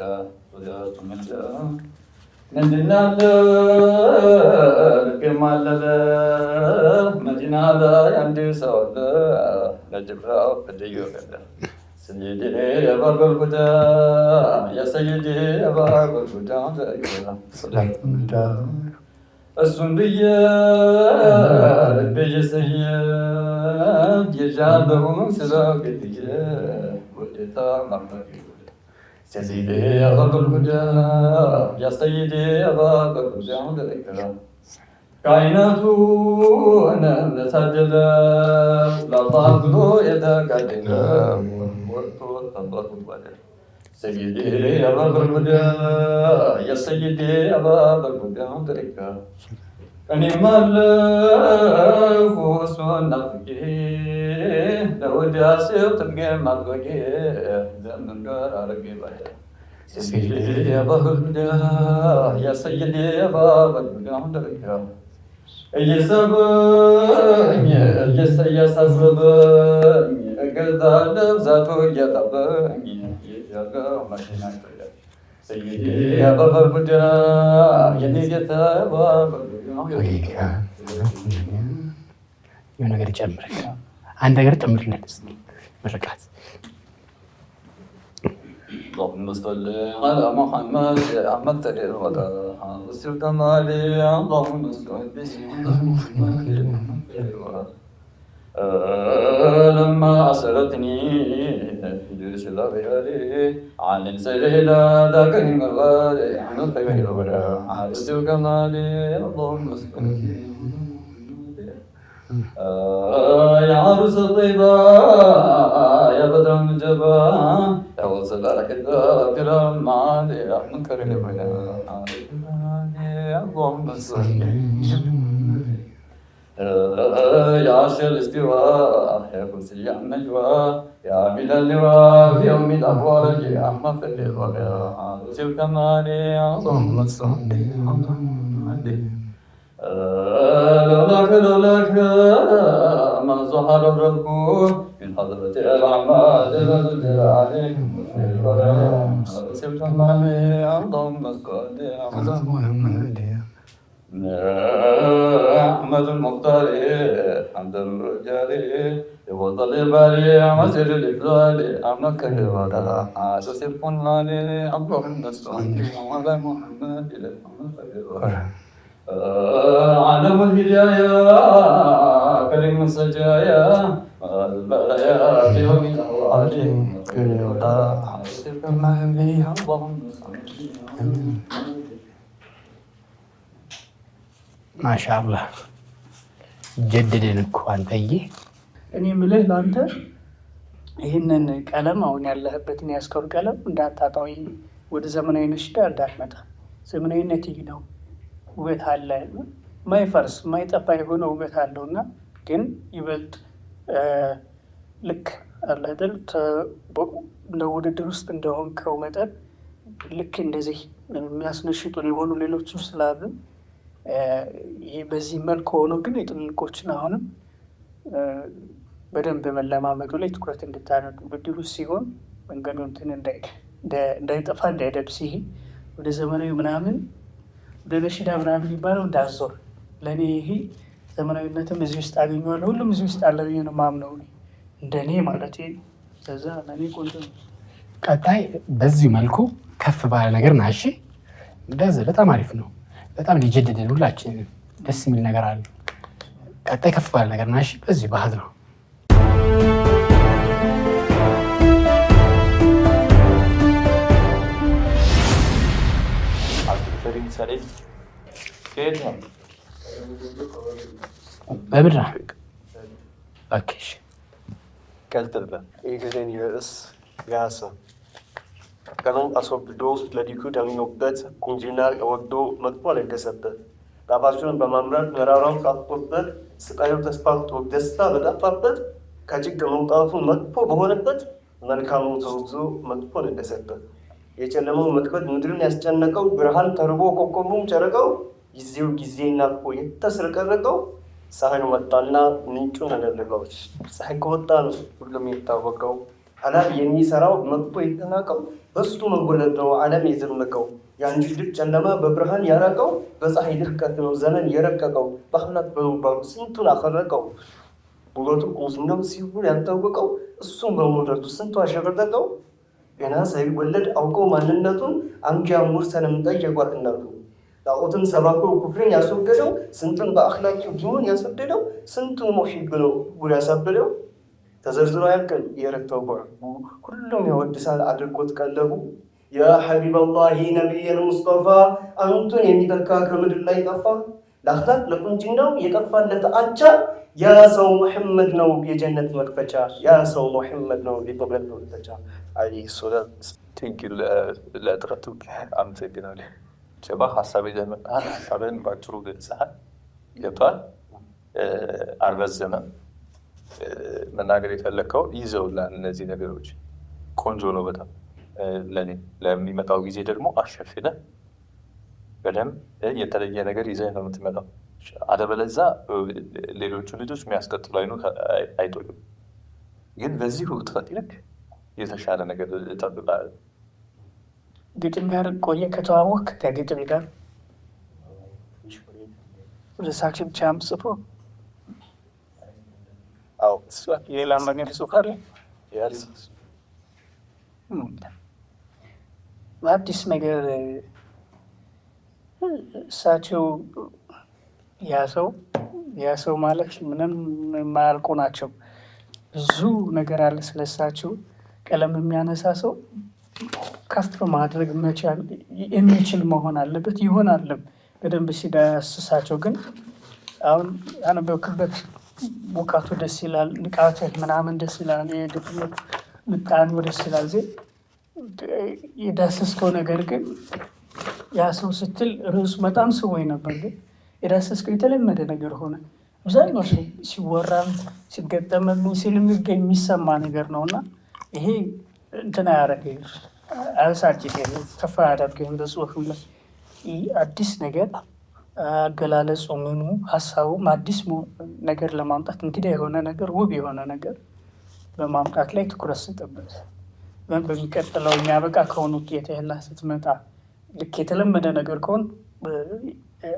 ምንድነው ልቅማለለ መዲና ላይ አንድ ሰው አለ ለጅብራው ፍልዮለ ሰይዲ የባበል ጉዳ የሰይዲ የባበል ጉዳ እሱን ብዬ ልቤ ሰይድ የጃለውን ስራ ግድየ ወደታ ማመድ سيدي يا باب الهدى يا سيدي يا باب الهدى عندك ካይናቱን ለታደለ ለአላህ ብሎ የተጋደለ ወርቶ ተንበርኩ ባለ سيدي أبا برمدا يا سيدي أبا برمدا دريكا أني مالك وسونا فيك لو جاسي تبقى مالك زمن دار أرقي بايا سيدي أبا برمدا يا سيدي أبا برمدا دريكا يا سبني يا سبني قدام ذاته يا تبني سيدي أبا برمدا يديك أبا برمدا የሆነ ነገር ጨምር፣ አንድ ነገር ጨምርለት እስኪ ምርቃት። اللهم صل على محمد أحمد تدير ولا وسلت مالي اللهم صل لما أسرتني جلس الأبيالي عن سيلا ذاك المغالي عن الخير ولا وسلت مالي اللهم صل يا عروس الطيبة يا بدر الجبا يا وصل لك الكرام معالي أحمد كريم اللهم صل يا عرش الاستواء يا كرسي النجوى يا عميد اللواء في يوم الأبواب يا أحمد اللواء يا عروس الكمال اللهم صل لولاك ما ظهر الرب من حضرة الأعمال الجلال اللهم صل على محمد أحمد المختار حمد الرجال وظل الباري مسجد الإفضال أملك الوضع عاسس القنال اللهم صل على محمد عالم الهداية كريم السجايا البلايا في يوم الأوعاد كالوضع عاسس القنال اللهم صل ማሻአላህ ጀደደን እኮ አንተዬ። እኔ የምልህ ለአንተ ይህንን ቀለም አሁን ያለህበትን ያስከውን ቀለም እንዳታጣው፣ ወደ ዘመናዊ ነሽዳ እንዳትመጣ። ዘመናዊነት ይህ ነው፣ ውበት አለ፣ ማይፈርስ ማይጠፋ የሆነ ውበት አለው እና ግን ይበልጥ ልክ አለደል እንደ ውድድር ውስጥ እንደሆንከው መጠን ልክ እንደዚህ የሚያስነሽጡ የሆኑ ሌሎችም ስላሉ ይህ በዚህ መልክ ሆኖ ግን የትልልቆችን አሁንም በደንብ መለማመዱ ላይ ትኩረት እንድታነዱ ውድድሩ ሲሆን መንገዱ እንትን እንዳይጠፋ እንዳይደብስ፣ ይሄ ወደ ዘመናዊ ምናምን ወደ ነሽዳ ምናምን የሚባለው እንዳዞር። ለእኔ ይሄ ዘመናዊነትም እዚህ ውስጥ አገኘዋለሁ፣ ሁሉም እዚህ ውስጥ አለ ብዬ ነው የማምነው እንደኔ ማለት ለዛ ለእኔ ቆንጆ ነው። ቀጣይ በዚህ መልኩ ከፍ ባለ ነገር ናሽ፣ እንደዚህ በጣም አሪፍ ነው። በጣም ሊጀደደን ሁላችን ደስ የሚል ነገር አለ። ቀጣይ ከፍ ባለ ነገር ናሽ፣ በዚህ ባህል ነው። በምድር ቀጥልበ የጊዜን ርዕስ ያሰ ቀኑን አስወግዶ ለዲኩ ደሚኖበት ቁንጅና ወዶ መጥፎ አለገሰበት ጣፋጩን በማምራት መራራው ጣፍጦበት ስቃዩ ተስፋፍቶ ደስታ በጠፋበት ከጭቅ መውጣቱ መጥፎ በሆነበት መልካሙ ተወግዞ መጥፎ ነገሰበት። የጨለመው መጥበት ምድርን ያስጨነቀው ብርሃን ተርቦ ኮከቡም ጨረቀው ጊዜው ጊዜና እኮ የተስረቀረቀው ፀሐዩ መጣና ምንጩን አደረገው። ፀሐይ ከወጣ ነው ሁሉም የሚታወቀው። ዓለም የሚሰራው መጥቶ የተናቀው በሱ መንጎለድ ነው ዓለም የዘመቀው። የአንድ ድቅ ጨለማ በብርሃን ያራቀው በፀሐይ ድርቀት ነው ዘመን የረቀቀው። በአምላክ በመባሉ ስንቱን አፈረቀው። ውበቱ ቁስነው ሲውል ያልታወቀው እሱም በመውደዱ ስንቱ አሸበረቀው። ገና ሳይወለድ አውቀው ማንነቱን አንጃ ሙርሰንም ጠየቋት እናቱ። ጣዖትን ሰባኮ ኩፍርን ያስወገደው ስንቱን በአኽላቂው ዲኑን ያስወደደው ስንቱን ሙሒብ ነው ጉድ ያሳበደው። ተዘርዝሮ ያልቅል የረታው በዕቡ ሁሉም ያወድሳል አድርጎት ቀለቡ። ያ ሐቢበላሂ ነቢየል ሙስጠፋ አንቱን የሚተካ ከምድር ላይ ጠፋ። ለአኽላቅ ለቁንጅናው የጠፋለት አቻ ያ ሰው ሙሐመድ ነው የጀነት መክፈቻ፣ ያ ሰው ሙሐመድ ነው የጀነት መክፈቻ። አለይሂ ሰላም ትንኪል ለጥረቱ አመሰግናለሁ። ሸባ ሀሳብን ባጭሩ ገልጸሃል። ገብቷል። አልረዘመም። መናገር የፈለግከው ይዘውላል። እነዚህ ነገሮች ቆንጆ ነው በጣም ለእኔ። ለሚመጣው ጊዜ ደግሞ አሸፍነህ በደንብ የተለየ ነገር ይዘህ ነው የምትመጣው። አለበለዚያ ሌሎቹ ልጆች የሚያስቀጥሉ አይጦሉም። ግን በዚሁ ጥረት ልክ የተሻለ ነገር እጠብቃለሁ። ግጥም ጋር ቆየ ከተዋወቅ ከግጥም ጋር ርዕሳችን ብቻ ጽፎ ሌላ ነገር ጽፋለ። በአዲስ ነገር እሳቸው ያ ሰው ማለት ምንም የማያልቁ ናቸው። ብዙ ነገር አለ ስለሳቸው። ቀለም የሚያነሳ ሰው ከፍ ማድረግ መቻል የሚችል መሆን አለበት። ይሆናልም በደንብ ሲዳስሳቸው። ግን አሁን ያነበብክበት ሙቃቱ ደስ ይላል፣ ንቃትህ ምናምን ደስ ይላል፣ የድክመት ምጣኔው ደስ ይላል። የዳሰስከው ነገር ግን ያ ሰው ስትል ርዕሱ በጣም ስቦኝ ነበር። ግን የዳሰስከው የተለመደ ነገር ሆነ። አብዛኛው ሰው ሲወራም ሲገጠምም ሲልምገኝ የሚሰማ ነገር ነው እና ይሄ እንትን አያረገኝ አያሳጭት ከፋ ያደርገኝ በጽሁፍም ላይ አዲስ ነገር አገላለጹ ምኑ ሀሳቡም አዲስ ነገር ለማምጣት እንግዲህ የሆነ ነገር ውብ የሆነ ነገር በማምጣት ላይ ትኩረት ስጥበት። በሚቀጥለው የሚያበቃ ከሆኑ ውጤትህና ስትመጣ ልክ የተለመደ ነገር ከሆን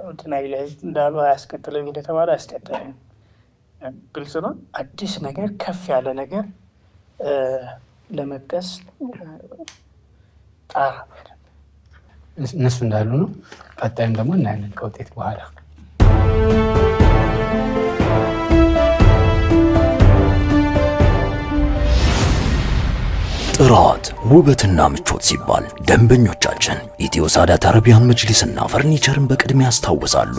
እንትና ላይ እንዳሉ አያስቀጥለኝ እንደተባለ አያስቀጥለኝ። ግልጽ ነው። አዲስ ነገር ከፍ ያለ ነገር ለመጥቀስ ጣራ እነሱ እንዳሉ ነው። ቀጣይም ደግሞ እናያለን ከውጤት በኋላ። ጥራት፣ ውበትና ምቾት ሲባል ደንበኞቻችን ኢትዮ ሳዳት አረቢያን መጅሊስና ፈርኒቸርን በቅድሚያ ያስታውሳሉ።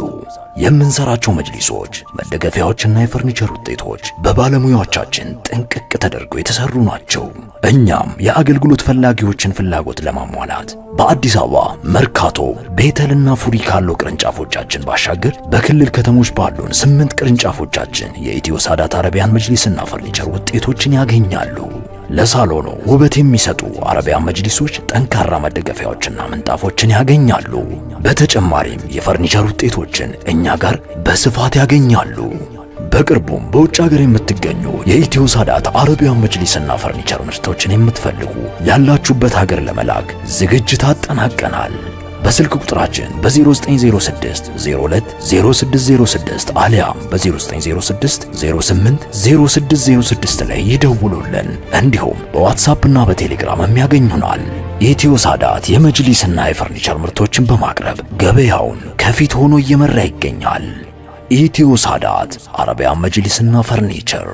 የምንሰራቸው መጅሊሶች፣ መደገፊያዎችና የፈርኒቸር ውጤቶች በባለሙያዎቻችን ጥንቅቅ ተደርገው የተሰሩ ናቸው። እኛም የአገልግሎት ፈላጊዎችን ፍላጎት ለማሟላት በአዲስ አበባ መርካቶ፣ ቤተልና ፉሪ ካለው ቅርንጫፎቻችን ባሻገር በክልል ከተሞች ባሉን 8 ቅርንጫፎቻችን የኢትዮ ሳዳት አረቢያን መጅሊስና ፈርኒቸር ውጤቶችን ያገኛሉ። ለሳሎኑ ውበት የሚሰጡ አረቢያን መጅሊሶች ጠንካራ መደገፊያዎችና ምንጣፎችን ያገኛሉ። በተጨማሪም የፈርኒቸር ውጤቶችን እኛ ጋር በስፋት ያገኛሉ። በቅርቡም በውጭ ሀገር የምትገኙ የኢትዮ ሳዳት አረቢያን መጅሊስና ፈርኒቸር ምርቶችን የምትፈልጉ ያላችሁበት ሀገር ለመላክ ዝግጅት አጠናቀናል። በስልክ ቁጥራችን በ0906 02 0606 አሊያም በ0906 08 0606 ላይ ይደውሉልን። እንዲሁም በዋትስአፕ እና በቴሌግራም ያገኙናል። ኢትዮ ሳዳት የመጅሊስና የፈርኒቸር ምርቶችን በማቅረብ ገበያውን ከፊት ሆኖ እየመራ ይገኛል። ኢትዮ ሳዳት አረቢያን መጅሊስና ፈርኒቸር